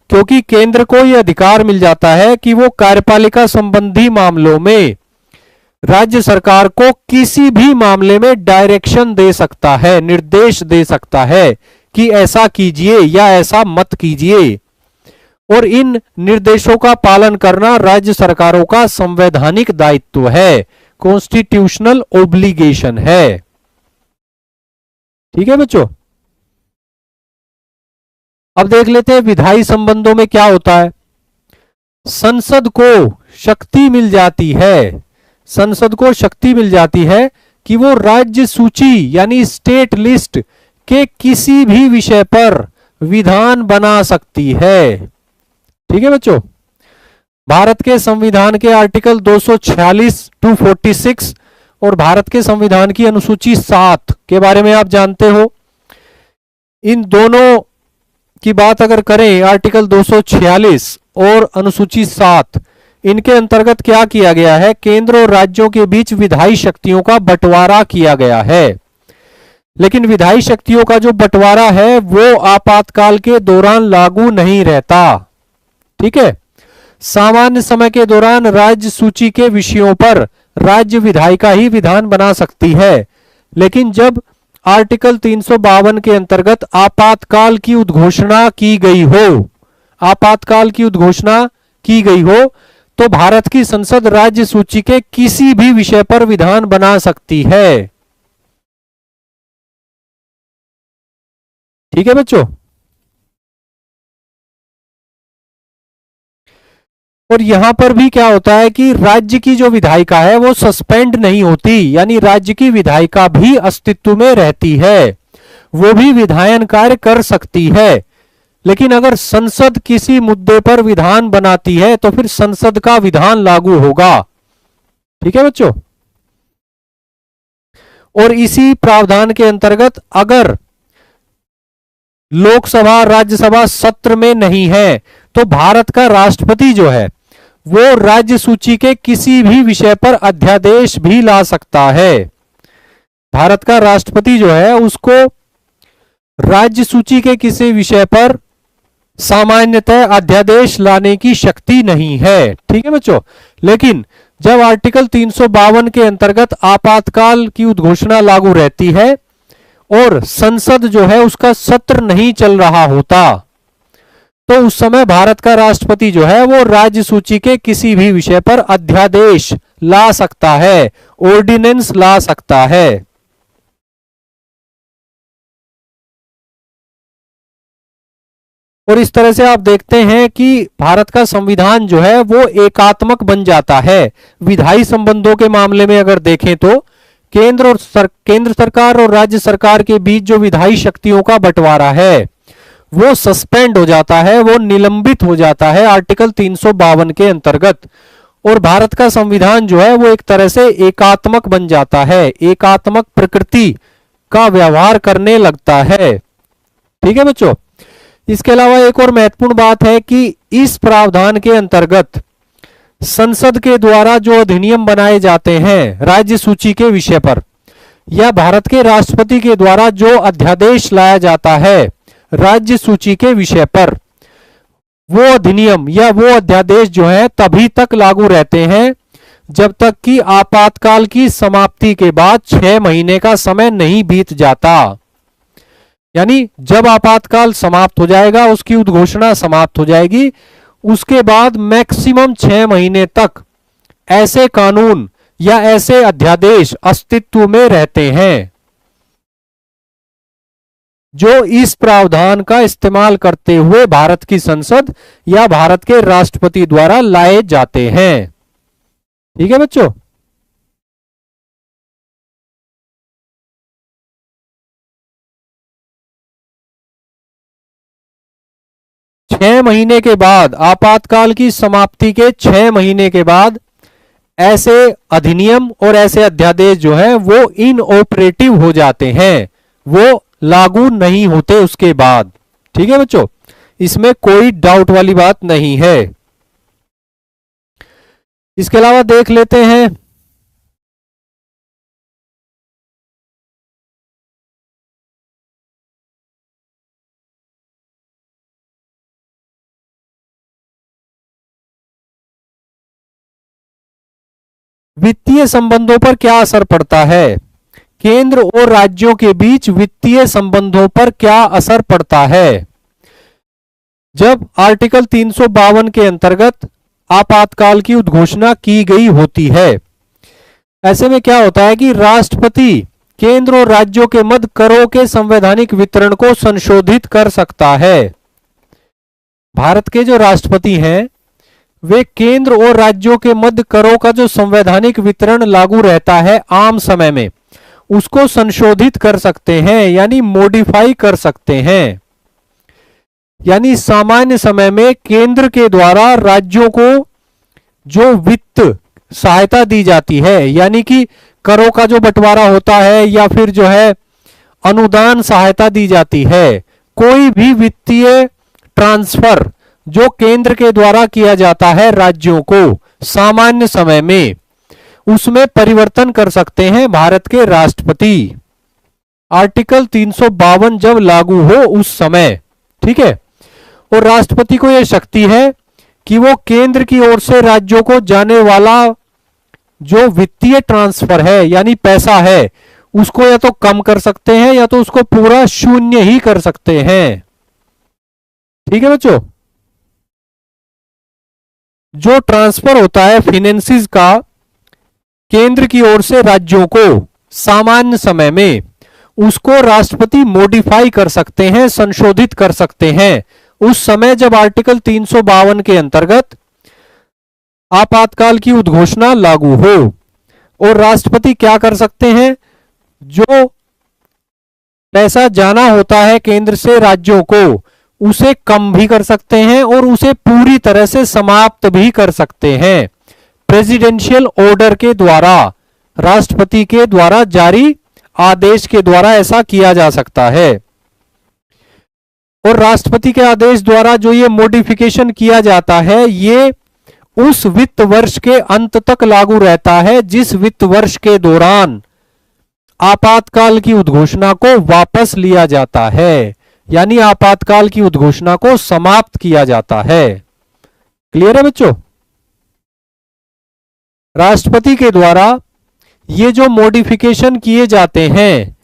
क्योंकि केंद्र को यह अधिकार मिल जाता है कि वो कार्यपालिका संबंधी मामलों में राज्य सरकार को किसी भी मामले में डायरेक्शन दे सकता है, निर्देश दे सकता है कि ऐसा कीजिए या ऐसा मत कीजिए। और इन निर्देशों का पालन करना राज्य सरकारों का संवैधानिक दायित्व है, कॉन्स्टिट्यूशनल ओब्लिगेशन है। ठीक है बच्चों, अब देख लेते हैं विधायी संबंधों में क्या होता है। संसद को शक्ति मिल जाती है, संसद को शक्ति मिल जाती है कि वो राज्य सूची यानी स्टेट लिस्ट के किसी भी विषय पर विधान बना सकती है। ठीक है बच्चों, भारत के संविधान के आर्टिकल 246 टू 46 और भारत के संविधान की अनुसूची 7 के बारे में आप जानते हो। इन दोनों की बात अगर करें, आर्टिकल 246 और अनुसूची 7, इनके अंतर्गत क्या किया गया है, केंद्र और राज्यों के बीच विधायी शक्तियों का बंटवारा किया गया है। लेकिन विधायी शक्तियों का जो बंटवारा है वो आपातकाल के दौरान लागू नहीं रहता। ठीक है, सामान्य समय के दौरान राज्य सूची के विषयों पर राज्य विधायिका ही विधान बना सकती है। लेकिन जब आर्टिकल 352 के अंतर्गत आपातकाल की उद्घोषणा की गई हो, आपातकाल की उद्घोषणा की गई हो, तो भारत की संसद राज्य सूची के किसी भी विषय पर विधान बना सकती है। ठीक है बच्चों, और यहां पर भी क्या होता है कि राज्य की जो विधायिका है वो सस्पेंड नहीं होती, यानी राज्य की विधायिका भी अस्तित्व में रहती है, वो भी विधायन कार्य कर सकती है। लेकिन अगर संसद किसी मुद्दे पर विधान बनाती है तो फिर संसद का विधान लागू होगा। ठीक है बच्चों, और इसी प्रावधान के अंतर्गत अगर लोकसभा राज्यसभा सत्र में नहीं है तो भारत का राष्ट्रपति जो है वो राज्य सूची के किसी भी विषय पर अध्यादेश भी ला सकता है। भारत का राष्ट्रपति जो है उसको राज्य सूची के किसी विषय पर सामान्यतः अध्यादेश लाने की शक्ति नहीं है। ठीक है बच्चों, लेकिन जब आर्टिकल 352 के अंतर्गत आपातकाल की उद्घोषणा लागू रहती है और संसद जो है उसका सत्र नहीं चल रहा होता, तो उस समय भारत का राष्ट्रपति जो है वो राज्य सूची के किसी भी विषय पर अध्यादेश ला सकता है, ऑर्डिनेंस ला सकता है। और इस तरह से आप देखते हैं कि भारत का संविधान जो है वो एकात्मक बन जाता है। विधायी संबंधों के मामले में अगर देखें तो केंद्र सरकार और राज्य सरकार के बीच जो विधायी शक्तियों का बंटवारा है वो सस्पेंड हो जाता है, वो निलंबित हो जाता है आर्टिकल 352 के अंतर्गत। और भारत का संविधान जो है वो एक तरह से एकात्मक बन जाता है, एकात्मक प्रकृति का व्यवहार करने लगता है। ठीक है बच्चों, इसके अलावा एक और महत्वपूर्ण बात है कि इस प्रावधान के अंतर्गत संसद के द्वारा जो अधिनियम बनाए जाते हैं राज्य सूची के विषय पर, या भारत के राष्ट्रपति के द्वारा जो अध्यादेश लाया जाता है राज्य सूची के विषय पर, वो अधिनियम या वो अध्यादेश जो है तभी तक लागू रहते हैं जब तक कि आपातकाल की समाप्ति के बाद 6 महीने का समय नहीं बीत जाता। यानी जब आपातकाल समाप्त हो जाएगा, उसकी उद्घोषणा समाप्त हो जाएगी, उसके बाद मैक्सिमम 6 महीने तक ऐसे कानून या ऐसे अध्यादेश अस्तित्व में रहते हैं जो इस प्रावधान का इस्तेमाल करते हुए भारत की संसद या भारत के राष्ट्रपति द्वारा लाए जाते हैं। ठीक है बच्चों, छह महीने के बाद, आपातकाल की समाप्ति के 6 महीने के बाद ऐसे अधिनियम और ऐसे अध्यादेश जो है वो इनऑपरेटिव हो जाते हैं, वो लागू नहीं होते उसके बाद। ठीक है बच्चों, इसमें कोई डाउट वाली बात नहीं है। इसके अलावा देख लेते हैं वित्तीय संबंधों पर क्या असर पड़ता है। केंद्र और राज्यों के बीच वित्तीय संबंधों पर क्या असर पड़ता है। जब आर्टिकल 352 के अंतर्गत आपातकाल की उद्घोषणा की गई होती है, ऐसे में क्या होता है कि राष्ट्रपति केंद्र और राज्यों के मध्य करों के संवैधानिक वितरण को संशोधित कर सकता है। भारत के जो राष्ट्रपति हैं वे केंद्र और राज्यों के मध्य करों का जो संवैधानिक वितरण लागू रहता है आम समय में, उसको संशोधित कर सकते हैं, यानी मॉडिफाई कर सकते हैं। यानी सामान्य समय में केंद्र के द्वारा राज्यों को जो वित्त सहायता दी जाती है, यानी कि करों का जो बंटवारा होता है या फिर जो है अनुदान सहायता दी जाती है, कोई भी वित्तीय ट्रांसफर जो केंद्र के द्वारा किया जाता है राज्यों को सामान्य समय में, उसमें परिवर्तन कर सकते हैं भारत के राष्ट्रपति, आर्टिकल 352 जब लागू हो उस समय। ठीक है, और राष्ट्रपति को यह शक्ति है कि वो केंद्र की ओर से राज्यों को जाने वाला जो वित्तीय ट्रांसफर है यानी पैसा है, उसको या तो कम कर सकते हैं या तो उसको पूरा शून्य ही कर सकते हैं। ठीक है बच्चों, जो ट्रांसफर होता है फाइनेंसिस का केंद्र की ओर से राज्यों को सामान्य समय में, उसको राष्ट्रपति मॉडिफाई कर सकते हैं, संशोधित कर सकते हैं उस समय जब आर्टिकल 352 के अंतर्गत आपातकाल की उद्घोषणा लागू हो। और राष्ट्रपति क्या कर सकते हैं, जो पैसा जाना होता है केंद्र से राज्यों को, उसे कम भी कर सकते हैं और उसे पूरी तरह से समाप्त भी कर सकते हैं। प्रेसिडेंशियल ऑर्डर के द्वारा, राष्ट्रपति के द्वारा जारी आदेश के द्वारा ऐसा किया जा सकता है। और राष्ट्रपति के आदेश द्वारा जो ये मॉडिफिकेशन किया जाता है, ये उस वित्त वर्ष के अंत तक लागू रहता है जिस वित्त वर्ष के दौरान आपातकाल की उद्घोषणा को वापस लिया जाता है, यानी आपातकाल की उद्घोषणा को समाप्त किया जाता है। क्लियर है बच्चों? राष्ट्रपति के द्वारा ये जो मॉडिफिकेशन किए जाते हैं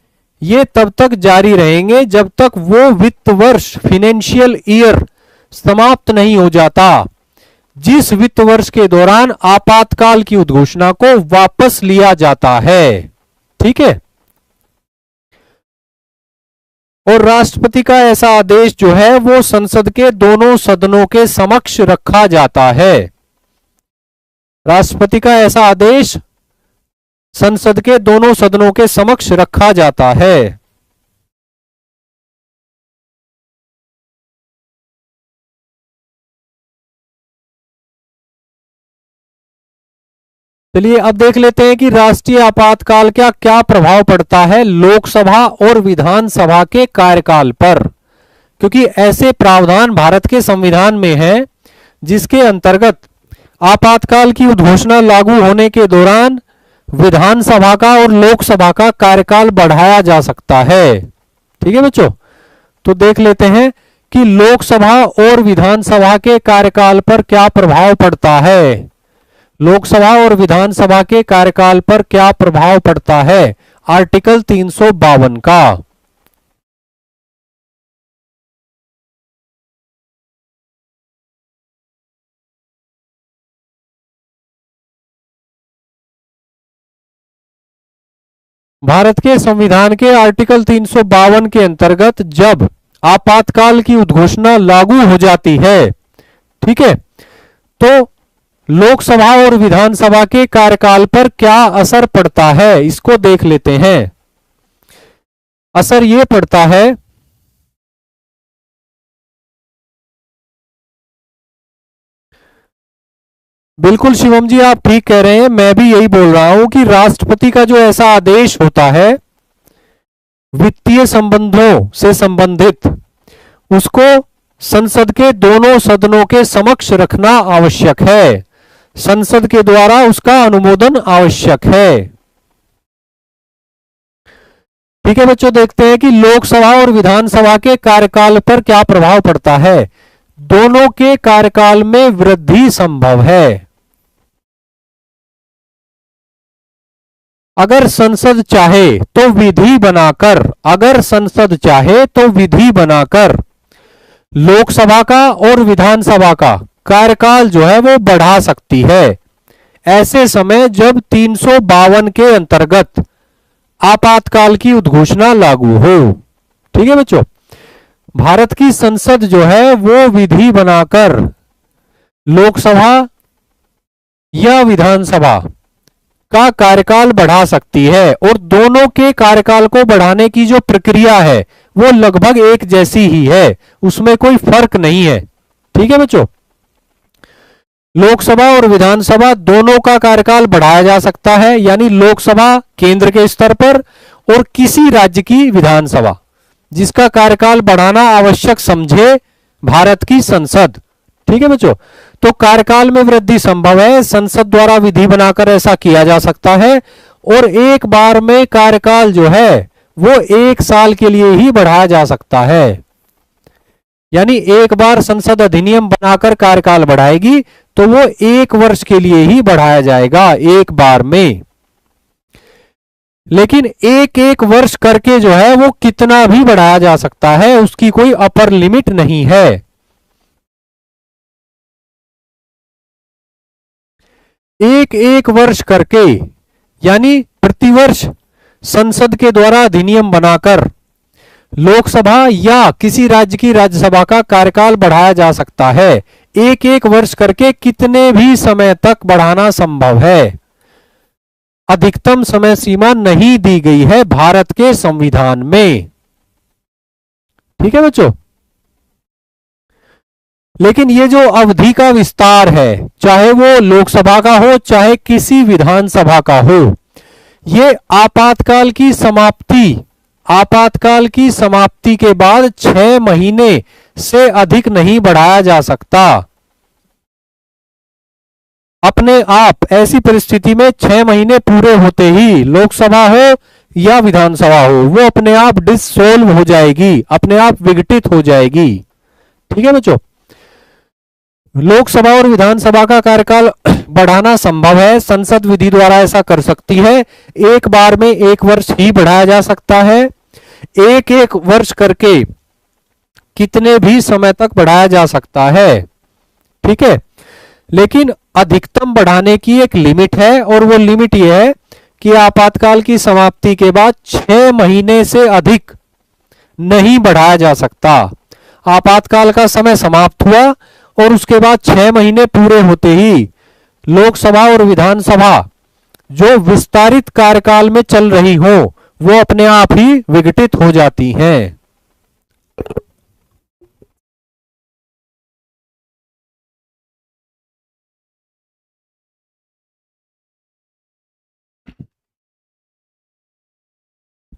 ये तब तक जारी रहेंगे जब तक वो वित्त वर्ष फाइनेंशियल ईयर समाप्त नहीं हो जाता जिस वित्त वर्ष के दौरान आपातकाल की उद्घोषणा को वापस लिया जाता है। ठीक है, और राष्ट्रपति का ऐसा आदेश जो है वो संसद के दोनों सदनों के समक्ष रखा जाता है। राष्ट्रपति का ऐसा आदेश संसद के दोनों सदनों के समक्ष रखा जाता है। चलिए अब देख लेते हैं कि राष्ट्रीय आपातकाल का क्या प्रभाव पड़ता है लोकसभा और विधानसभा के कार्यकाल पर, क्योंकि ऐसे प्रावधान भारत के संविधान में हैं जिसके अंतर्गत आपातकाल की उद्घोषणा लागू होने के दौरान विधानसभा का और लोकसभा का कार्यकाल बढ़ाया जा सकता है। ठीक है बच्चों, तो देख लेते हैं कि लोकसभा और विधानसभा के कार्यकाल पर क्या प्रभाव पड़ता है। लोकसभा और विधानसभा के कार्यकाल पर क्या प्रभाव पड़ता है आर्टिकल 352 का। भारत के संविधान के आर्टिकल 352 के अंतर्गत जब आपातकाल की उद्घोषणा लागू हो जाती है, ठीक है, तो लोकसभा और विधानसभा के कार्यकाल पर क्या असर पड़ता है इसको देख लेते हैं। असर यह पड़ता है बिल्कुल शिवम जी, आप ठीक कह रहे हैं, मैं भी यही बोल रहा हूं कि राष्ट्रपति का जो ऐसा आदेश होता है वित्तीय संबंधों से संबंधित, उसको संसद के दोनों सदनों के समक्ष रखना आवश्यक है। संसद के द्वारा उसका अनुमोदन आवश्यक है। ठीक है बच्चों, देखते हैं कि लोकसभा और विधानसभा के कार्यकाल पर क्या प्रभाव पड़ता है। दोनों के कार्यकाल में वृद्धि संभव है। अगर संसद चाहे तो विधि बनाकर, अगर संसद चाहे तो विधि बनाकर लोकसभा का और विधानसभा का कार्यकाल जो है वो बढ़ा सकती है, ऐसे समय जब 352 के अंतर्गत आपातकाल की उद्घोषणा लागू हो। ठीक है बच्चों, भारत की संसद जो है वो विधि बनाकर लोकसभा या विधानसभा का कार्यकाल बढ़ा सकती है, और दोनों के कार्यकाल को बढ़ाने की जो प्रक्रिया है वो लगभग एक जैसी ही है, उसमें कोई फर्क नहीं है। ठीक है बच्चों, लोकसभा और विधानसभा दोनों का कार्यकाल बढ़ाया जा सकता है, यानी लोकसभा केंद्र के स्तर पर और किसी राज्य की विधानसभा जिसका कार्यकाल बढ़ाना आवश्यक समझे भारत की संसद। ठीक है बच्चों, तो कार्यकाल में वृद्धि संभव है, संसद द्वारा विधि बनाकर ऐसा किया जा सकता है, और एक बार में कार्यकाल जो है वो 1 साल के लिए ही बढ़ाया जा सकता है। यानी एक बार संसद अधिनियम बनाकर कार्यकाल बढ़ाएगी तो वो 1 वर्ष के लिए ही बढ़ाया जाएगा एक बार में। लेकिन एक एक वर्ष करके जो है वो कितना भी बढ़ाया जा सकता है, उसकी कोई अपर लिमिट नहीं है। एक एक वर्ष करके, यानी प्रतिवर्ष संसद के द्वारा अधिनियम बनाकर लोकसभा या किसी राज्य की राज्यसभा का कार्यकाल बढ़ाया जा सकता है। एक एक वर्ष करके कितने भी समय तक बढ़ाना संभव है। अधिकतम समय सीमा नहीं दी गई है भारत के संविधान में। ठीक है बच्चों, लेकिन ये जो अवधि का विस्तार है, चाहे वो लोकसभा का हो चाहे किसी विधानसभा का हो, ये आपातकाल की समाप्ति के बाद 6 महीने से अधिक नहीं बढ़ाया जा सकता। अपने आप ऐसी परिस्थिति में 6 महीने पूरे होते ही लोकसभा हो या विधानसभा हो, वो अपने आप डिसोल्व हो जाएगी, अपने आप विघटित हो जाएगी। ठीक है बच्चों, लोकसभा और विधानसभा का कार्यकाल बढ़ाना संभव है, संसद विधि द्वारा ऐसा कर सकती है। एक बार में 1 वर्ष ही बढ़ाया जा सकता है, एक एक वर्ष करके कितने भी समय तक बढ़ाया जा सकता है। ठीक है, लेकिन अधिकतम बढ़ाने की एक लिमिट है, और वो लिमिट ये है कि आपातकाल की समाप्ति के बाद 6 महीने से अधिक नहीं बढ़ाया जा सकता। आपातकाल का समय समाप्त हुआ और उसके बाद 6 महीने पूरे होते ही लोकसभा और विधानसभा जो विस्तारित कार्यकाल में चल रही हो वो अपने आप ही विघटित हो जाती हैं।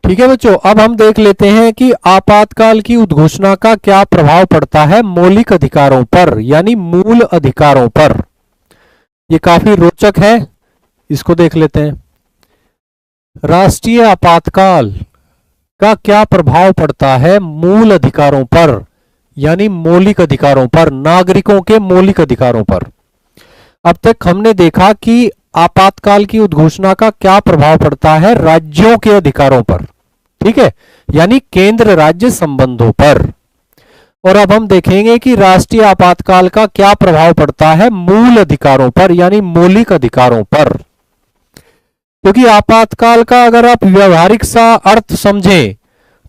ठीक है बच्चों, अब हम देख लेते हैं कि आपातकाल की उद्घोषणा का क्या प्रभाव पड़ता है मौलिक अधिकारों पर, यानी मूल अधिकारों पर। ये काफी रोचक है, इसको देख लेते हैं। राष्ट्रीय आपातकाल का क्या प्रभाव पड़ता है मूल अधिकारों पर, यानी मौलिक अधिकारों पर, नागरिकों के मौलिक अधिकारों पर। अब तक हमने देखा कि आपातकाल की उद्घोषणा का क्या प्रभाव पड़ता है राज्यों के अधिकारों पर, ठीक है, यानी केंद्र राज्य संबंधों पर। और अब हम देखेंगे कि राष्ट्रीय आपातकाल का क्या प्रभाव पड़ता है मूल अधिकारों पर, यानी मौलिक अधिकारों पर। क्योंकि आपातकाल का अगर आप व्यवहारिक सा अर्थ समझें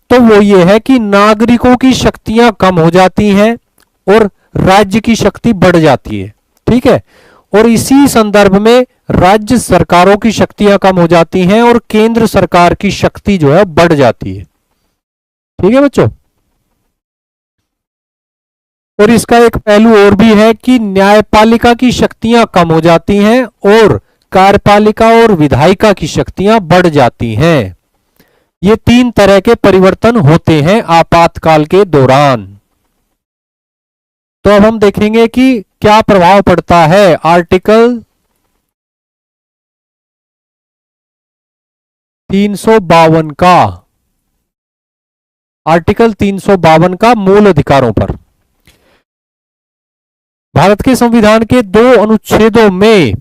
तो वो ये है कि नागरिकों की शक्तियां कम हो जाती हैं और राज्य की शक्ति बढ़ जाती है। ठीक है, और इसी संदर्भ में राज्य सरकारों की शक्तियां कम हो जाती हैं और केंद्र सरकार की शक्ति जो है बढ़ जाती है। ठीक है बच्चों, और इसका एक पहलू और भी है कि न्यायपालिका की शक्तियां कम हो जाती हैं और कार्यपालिका और विधायिका की शक्तियां बढ़ जाती हैं। ये 3 तरह के परिवर्तन होते हैं आपातकाल के दौरान। तो अब हम देखेंगे कि क्या प्रभाव पड़ता है आर्टिकल 352 का, आर्टिकल 352 का मूल अधिकारों पर। भारत के संविधान के 2 अनुच्छेदों में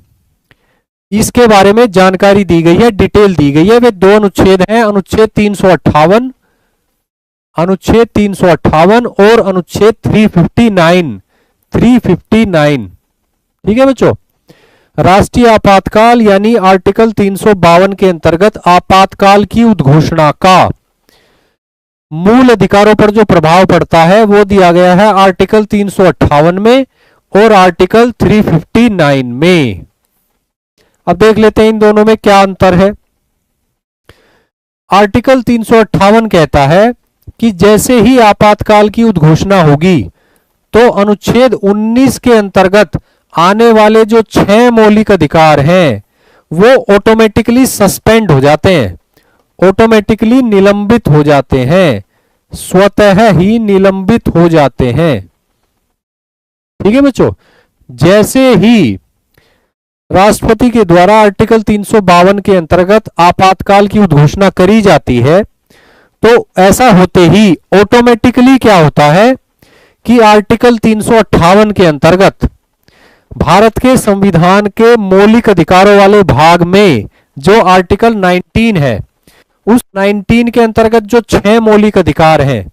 इसके बारे में जानकारी दी गई है, डिटेल दी गई है। वे 2 अनुच्छेद हैं, अनुच्छेद 358, अनुच्छेद 358 और अनुच्छेद 359। ठीक है बच्चों। राष्ट्रीय आपातकाल यानी आर्टिकल 352 के अंतर्गत आपातकाल की उद्घोषणा का मूल अधिकारों पर जो प्रभाव पड़ता है वो दिया गया है आर्टिकल 358 में और आर्टिकल 359 में। अब देख लेते हैं इन दोनों में क्या अंतर है। आर्टिकल 358 कहता है कि जैसे ही आपातकाल की उद्घोषणा होगी तो अनुच्छेद 19 के अंतर्गत आने वाले जो 6 मौलिक अधिकार हैं वो ऑटोमेटिकली सस्पेंड हो जाते हैं, ऑटोमेटिकली निलंबित हो जाते हैं, स्वतः ही निलंबित हो जाते हैं। ठीक है बच्चों। जैसे ही राष्ट्रपति के द्वारा आर्टिकल 352 के अंतर्गत आपातकाल की उद्घोषणा करी जाती है तो ऐसा होते ही ऑटोमेटिकली क्या होता है कि आर्टिकल 358 के अंतर्गत भारत के संविधान के मौलिक अधिकारों वाले भाग में जो आर्टिकल 19 है, उस 19 के अंतर्गत जो 6 मौलिक अधिकार हैं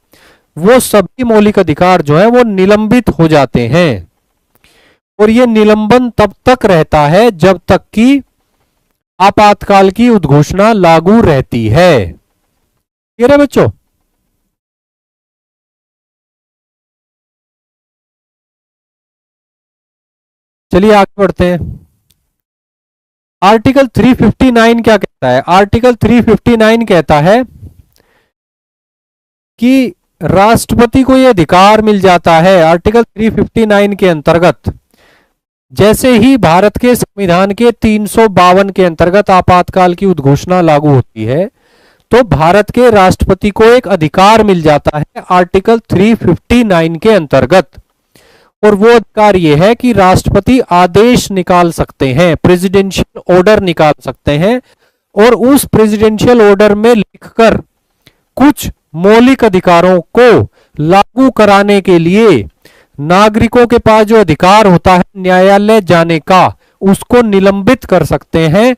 वो सभी मौलिक अधिकार जो है वो निलंबित हो जाते हैं। और ये निलंबन तब तक रहता है जब तक कि आपातकाल की उद्घोषणा लागू रहती है। ठीक है बच्चों। चलिए आगे बढ़ते हैं। आर्टिकल 359 क्या कहता है? आर्टिकल 359 कहता है कि राष्ट्रपति को यह अधिकार मिल जाता है आर्टिकल 359 के अंतर्गत, जैसे ही भारत के संविधान के 352 के अंतर्गत आपातकाल की उद्घोषणा लागू होती है तो भारत के राष्ट्रपति को एक अधिकार मिल जाता है आर्टिकल 359 के अंतर्गत। और वो अधिकार ये है कि राष्ट्रपति आदेश निकाल सकते हैं, प्रेसिडेंशियल ऑर्डर निकाल सकते हैं और उस प्रेसिडेंशियल ऑर्डर में लिखकर कुछ मौलिक अधिकारों को लागू कराने के लिए नागरिकों के पास जो अधिकार होता है न्यायालय जाने का, उसको निलंबित कर सकते हैं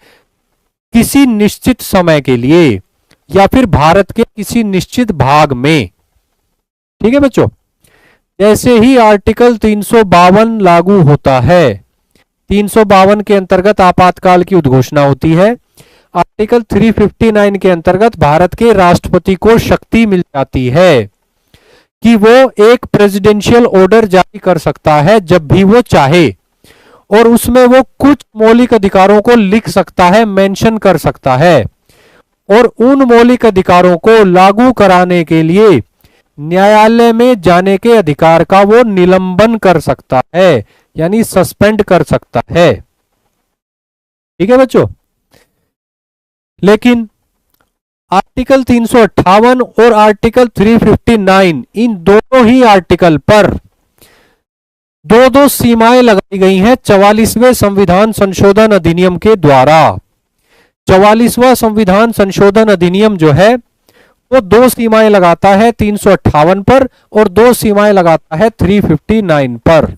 किसी निश्चित समय के लिए या फिर भारत के किसी निश्चित भाग में। ठीक है बच्चों। जैसे ही आर्टिकल 352 लागू होता है, 352 के अंतर्गत आपातकाल की उद्घोषणा होती है, आर्टिकल 359 के अंतर्गत भारत के राष्ट्रपति को शक्ति मिल जाती है कि वो एक प्रेसिडेंशियल ऑर्डर जारी कर सकता है जब भी वो चाहे और उसमें वो कुछ मौलिक अधिकारों को लिख सकता है, मेंशन कर सकता है और उन मौलिक अधिकारों को लागू कराने के लिए न्यायालय में जाने के अधिकार का वो निलंबन कर सकता है, यानी सस्पेंड कर सकता है। ठीक है बच्चों। लेकिन आर्टिकल 358 और आर्टिकल 359 इन दोनों ही आर्टिकल पर दो दो सीमाएं लगाई गई हैं 44वें संविधान संशोधन अधिनियम के द्वारा। 44वां संविधान संशोधन अधिनियम जो है वो 2 सीमाएं लगाता है 358 पर और 2 सीमाएं लगाता है 359 पर।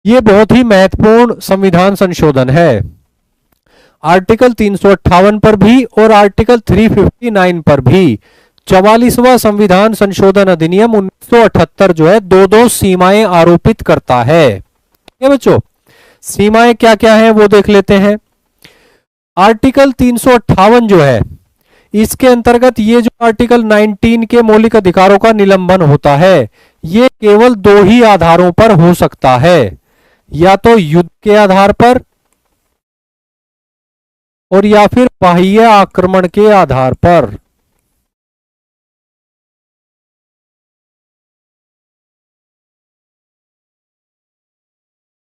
ये बहुत ही महत्वपूर्ण संविधान संशोधन है। आर्टिकल 358 पर भी और आर्टिकल 359 पर भी 44वां संविधान संशोधन अधिनियम 1978 जो है 2 सीमाएं आरोपित करता है। ठीक है बच्चों। सीमाएं क्या क्या हैं वो देख लेते हैं। आर्टिकल 358 जो है इसके अंतर्गत ये जो आर्टिकल 19 के मौलिक अधिकारों का निलंबन होता है ये केवल 2 ही आधारों पर हो सकता है, या तो युद्ध के आधार पर और या फिर बाह्य आक्रमण के आधार पर।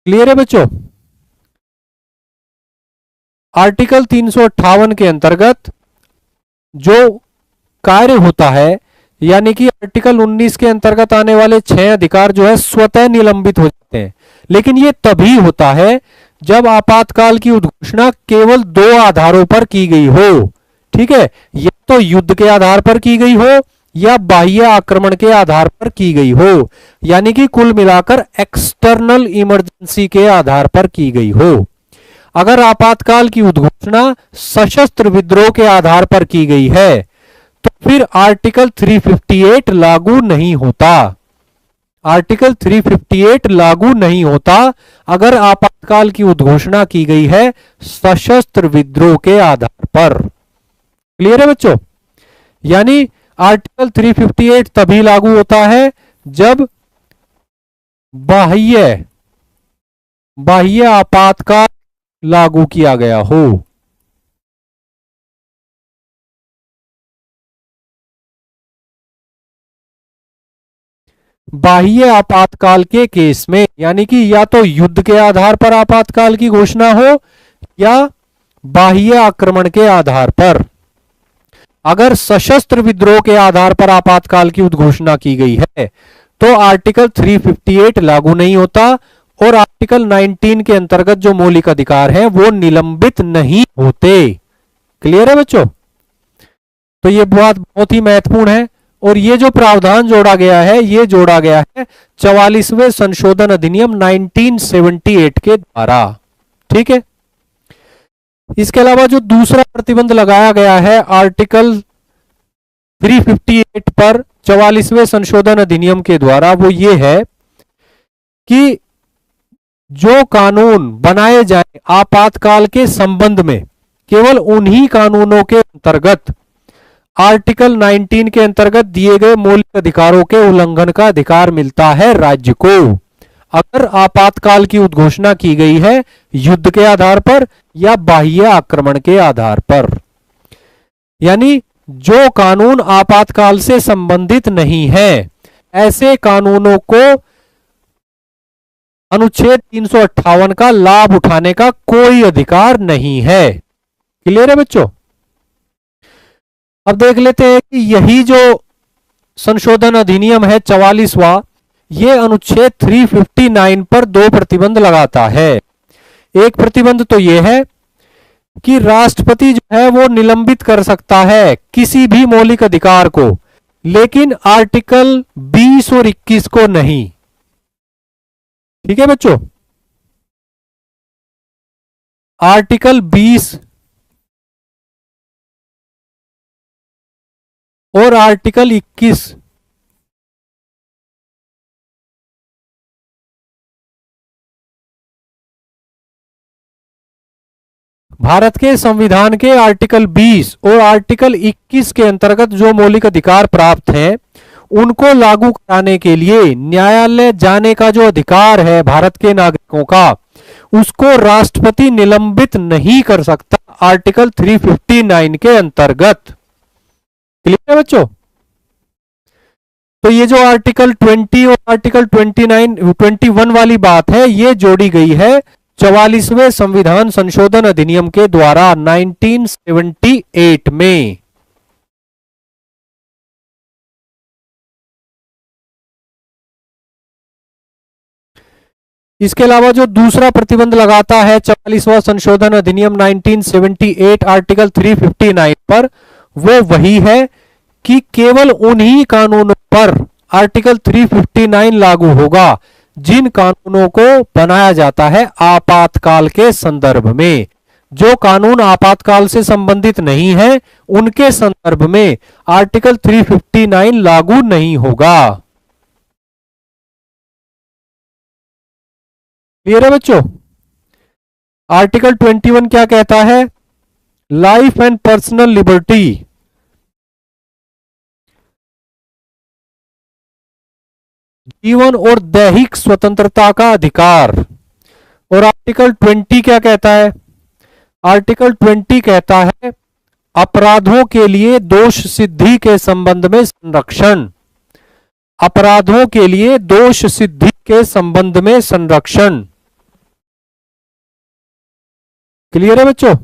क्लियर है बच्चों? आर्टिकल 358 के अंतर्गत जो कार्य होता है, यानी कि आर्टिकल 19 के अंतर्गत आने वाले 6 अधिकार जो है स्वतः निलंबित हो जाते हैं, लेकिन यह तभी होता है जब आपातकाल की उद्घोषणा केवल 2 आधारों पर की गई हो। ठीक है, या तो युद्ध के आधार पर की गई हो या बाह्य आक्रमण के आधार पर की गई हो, यानी कि कुल मिलाकर एक्सटर्नल इमरजेंसी के आधार पर की गई हो। अगर आपातकाल की उद्घोषणा सशस्त्र विद्रोह के आधार पर की गई है तो फिर आर्टिकल 358 लागू नहीं होता। आर्टिकल 358 लागू नहीं होता अगर आपातकाल की उद्घोषणा की गई है सशस्त्र विद्रोह के आधार पर। क्लियर है बच्चों? यानी आर्टिकल 358 तभी लागू होता है जब बाह्य आपातकाल लागू किया गया हो। बाह्य आपातकाल के केस में, यानी कि या तो युद्ध के आधार पर आपातकाल की घोषणा हो या बाह्य आक्रमण के आधार पर। अगर सशस्त्र विद्रोह के आधार पर आपातकाल की उद्घोषणा की गई है तो आर्टिकल 358 लागू नहीं होता और आर्टिकल 19 के अंतर्गत जो मौलिक अधिकार हैं वो निलंबित नहीं होते। क्लियर है बच्चों? तो ये बात बहुत ही महत्वपूर्ण है। और ये जो प्रावधान जोड़ा गया है ये जोड़ा गया है 44वें संशोधन अधिनियम 1978 के द्वारा। ठीक है, इसके अलावा जो दूसरा प्रतिबंध लगाया गया है आर्टिकल 358 पर 44वें संशोधन अधिनियम के द्वारा वो ये है कि जो कानून बनाए जाए आपातकाल के संबंध में केवल उन्हीं कानूनों के अंतर्गत आर्टिकल 19 के अंतर्गत दिए गए मौलिक अधिकारों के उल्लंघन का अधिकार मिलता है राज्य को। अगर आपातकाल की उद्घोषणा की गई है युद्ध के आधार पर या बाह्य आक्रमण के आधार पर, यानी जो कानून आपातकाल से संबंधित नहीं है ऐसे कानूनों को अनुच्छेद 358 का लाभ उठाने का कोई अधिकार नहीं है। क्लियर है बच्चों? अब देख लेते हैं कि यही जो संशोधन अधिनियम है 44वां, ये अनुच्छेद 359 पर 2 प्रतिबंध लगाता है। एक प्रतिबंध तो यह है कि राष्ट्रपति जो है वो निलंबित कर सकता है किसी भी मौलिक अधिकार को, लेकिन आर्टिकल 20 और 21 को नहीं। ठीक है बच्चों, आर्टिकल 20 और आर्टिकल 21 भारत के संविधान के आर्टिकल 20 और आर्टिकल 21 के अंतर्गत जो मौलिक अधिकार प्राप्त हैं उनको लागू कराने के लिए न्यायालय जाने का जो अधिकार है भारत के नागरिकों का, उसको राष्ट्रपति निलंबित नहीं कर सकता आर्टिकल 359 के अंतर्गत। क्लियर है बच्चों? तो ये जो आर्टिकल 20 और आर्टिकल 21 वाली बात है ये जोड़ी गई है 44वें संविधान संशोधन अधिनियम के द्वारा 1978 में। इसके अलावा जो दूसरा प्रतिबंध लगाता है 44वां संशोधन अधिनियम 1978 आर्टिकल 359 पर, वो वही है कि केवल उन्हीं कानूनों पर आर्टिकल 359 लागू होगा जिन कानूनों को बनाया जाता है आपातकाल के संदर्भ में। जो कानून आपातकाल से संबंधित नहीं है उनके संदर्भ में आर्टिकल 359 लागू नहीं होगा। क्लियर है बच्चों? आर्टिकल 21 क्या कहता है? लाइफ एंड पर्सनल लिबर्टी, जीवन और दैहिक स्वतंत्रता का अधिकार। और आर्टिकल 20 क्या कहता है? आर्टिकल 20 कहता है अपराधों के लिए दोष सिद्धि के संबंध में संरक्षण। अपराधों के लिए दोष सिद्धि के संबंध में संरक्षण। क्लियर है बच्चों?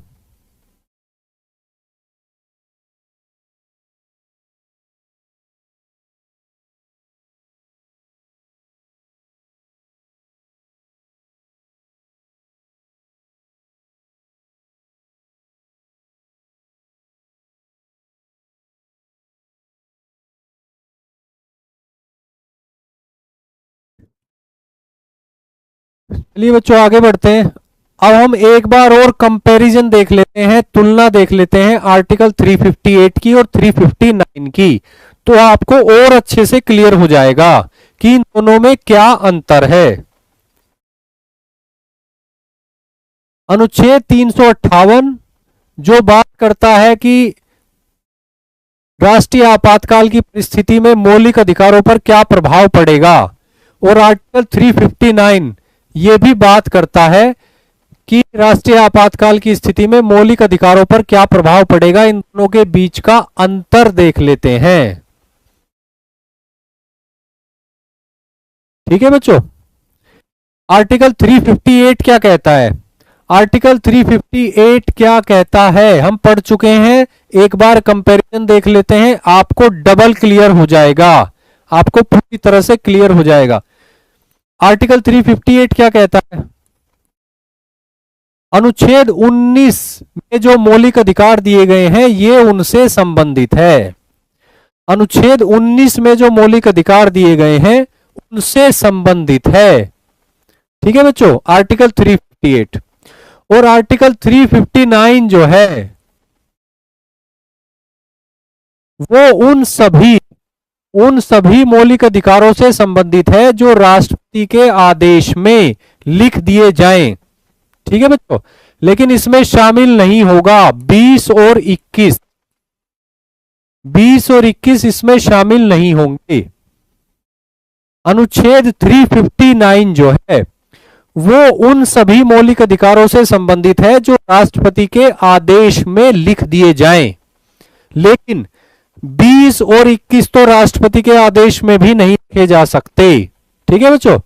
चलिए बच्चों आगे बढ़ते हैं। अब हम एक बार और कंपैरिजन देख लेते हैं, तुलना देख लेते हैं आर्टिकल 358 की और 359 की। तो आपको और अच्छे से क्लियर हो जाएगा कि इन दोनों में क्या अंतर है। अनुच्छेद 358 जो बात करता है कि राष्ट्रीय आपातकाल की परिस्थिति में मौलिक अधिकारों पर क्या प्रभाव पड़ेगा, और आर्टिकल 359 ये भी बात करता है कि राष्ट्रीय आपातकाल की स्थिति में मौलिक अधिकारों पर क्या प्रभाव पड़ेगा। इन दोनों के बीच का अंतर देख लेते हैं। ठीक है बच्चों, आर्टिकल 358 क्या कहता है? आर्टिकल 358 क्या कहता है हम पढ़ चुके हैं, एक बार कंपैरिजन देख लेते हैं, आपको डबल क्लियर हो जाएगा, आपको पूरी तरह से क्लियर हो जाएगा। आर्टिकल 358 क्या कहता है? अनुच्छेद 19 में जो मौलिक अधिकार दिए गए हैं ये उनसे संबंधित है। अनुच्छेद 19 में जो मौलिक अधिकार दिए गए हैं उनसे संबंधित है। ठीक है बच्चों, आर्टिकल 358। और आर्टिकल 359 जो है वो उन सभी मौलिक अधिकारों से संबंधित है जो राष्ट्रपति के आदेश में लिख दिए जाएं। ठीक है बच्चों, लेकिन इसमें शामिल नहीं होगा 20 और 21। 20 और 21 इसमें शामिल नहीं होंगे। अनुच्छेद 359 जो है वो उन सभी मौलिक अधिकारों से संबंधित है जो राष्ट्रपति के आदेश में लिख दिए जाएं। लेकिन 20 और 21 तो राष्ट्रपति के आदेश में भी नहीं लिखे जा सकते। ठीक है बच्चों,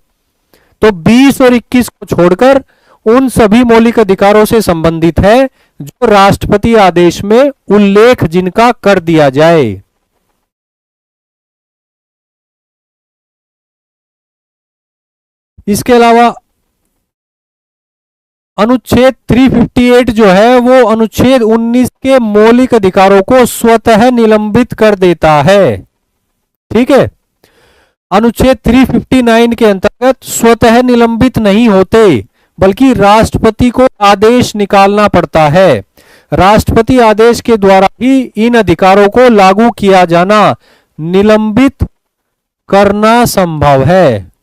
तो 20 और 21 को छोड़कर उन सभी मौलिक अधिकारों से संबंधित है जो राष्ट्रपति आदेश में उल्लेख जिनका कर दिया जाए। इसके अलावा अनुच्छेद 358 जो है वो अनुच्छेद 19 के मौलिक अधिकारों को स्वतः निलंबित कर देता है। ठीक है, अनुच्छेद 359 के अंतर्गत स्वतः निलंबित नहीं होते बल्कि राष्ट्रपति को आदेश निकालना पड़ता है। राष्ट्रपति आदेश के द्वारा ही इन अधिकारों को लागू किया जाना, निलंबित करना संभव है।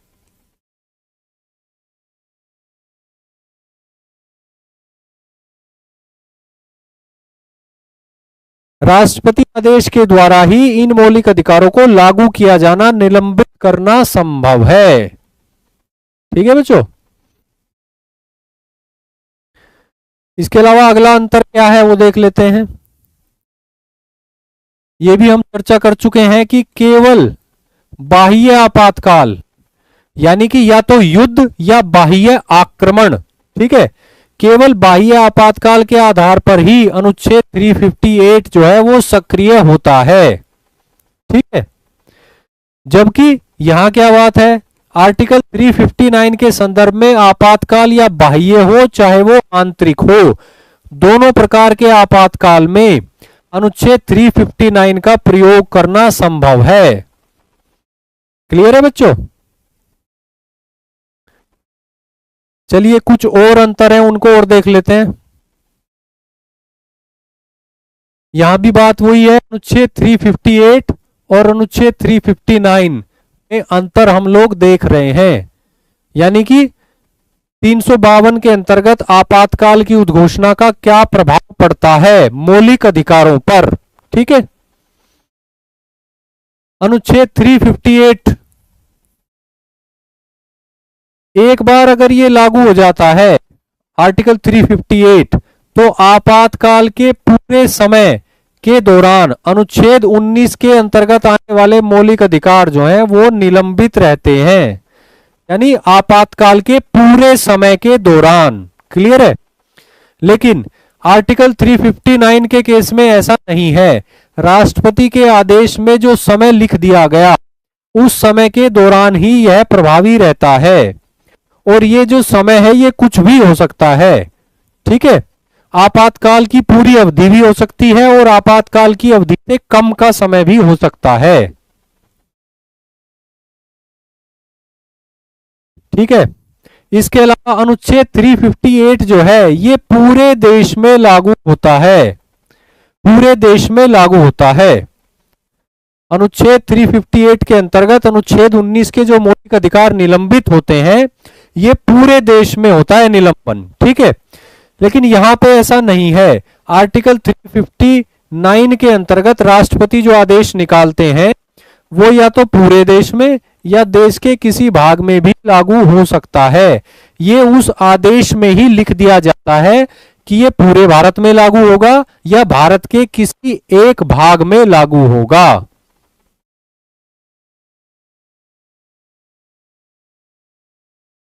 राष्ट्रपति आदेश के द्वारा ही इन मौलिक अधिकारों को लागू किया जाना, निलंबित करना संभव है। ठीक है बच्चों, इसके अलावा अगला अंतर क्या है वो देख लेते हैं। ये भी हम चर्चा कर चुके हैं कि केवल बाह्य आपातकाल यानी कि या तो युद्ध या बाह्य आक्रमण, ठीक है, केवल बाह्य आपातकाल के आधार पर ही अनुच्छेद 358 जो है वो सक्रिय होता है। ठीक है, जबकि यहां क्या बात है, आर्टिकल 359 के संदर्भ में आपातकाल या बाह्य हो चाहे वो आंतरिक हो, दोनों प्रकार के आपातकाल में अनुच्छेद 359 का प्रयोग करना संभव है। क्लियर है बच्चों? चलिए कुछ और अंतर है उनको और देख लेते हैं। यहां भी बात वही है, अनुच्छेद 358 और अनुच्छेद 359 में अंतर हम लोग देख रहे हैं। यानी कि 352 के अंतर्गत आपातकाल की उद्घोषणा का क्या प्रभाव पड़ता है मौलिक अधिकारों पर। ठीक है, अनुच्छेद 358 एक बार अगर ये लागू हो जाता है आर्टिकल 358, तो आपातकाल के पूरे समय के दौरान अनुच्छेद 19 के अंतर्गत आने वाले मौलिक अधिकार जो हैं वो निलंबित रहते हैं। यानी आपातकाल के पूरे समय के दौरान। क्लियर है? लेकिन आर्टिकल 359 के केस में ऐसा नहीं है। राष्ट्रपति के आदेश में जो समय लिख दिया गया उस समय के दौरान ही यह प्रभावी रहता है, और ये जो समय है ये कुछ भी हो सकता है। ठीक है, आपातकाल की पूरी अवधि भी हो सकती है और आपातकाल की अवधि से कम का समय भी हो सकता है। ठीक है, इसके अलावा अनुच्छेद 358 जो है ये पूरे देश में लागू होता है, पूरे देश में लागू होता है। अनुच्छेद 358 के अंतर्गत अनुच्छेद 19 के जो मौलिक अधिकार निलंबित होते हैं ये पूरे देश में होता है निलंबन। ठीक है, लेकिन यहां पे ऐसा नहीं है। आर्टिकल 359 के अंतर्गत राष्ट्रपति जो आदेश निकालते हैं वो या तो पूरे देश में या देश के किसी भाग में भी लागू हो सकता है। ये उस आदेश में ही लिख दिया जाता है कि ये पूरे भारत में लागू होगा या भारत के किसी एक भाग में लागू होगा।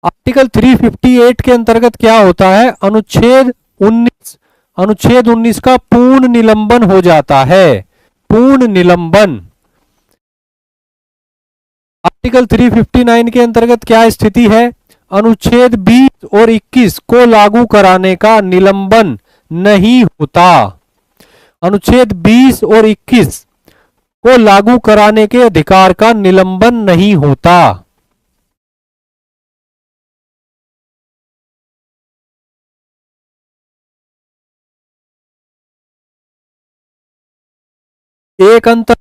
आर्टिकल 358 के अंतर्गत क्या होता है, अनुच्छेद 19 का पूर्ण निलंबन हो जाता है, पूर्ण निलंबन। आर्टिकल 359 के अंतर्गत क्या स्थिति है, अनुच्छेद 20 और 21 को लागू कराने का निलंबन नहीं होता। अनुच्छेद 20 और 21 को लागू कराने के अधिकार का निलंबन नहीं होता। एक अंतर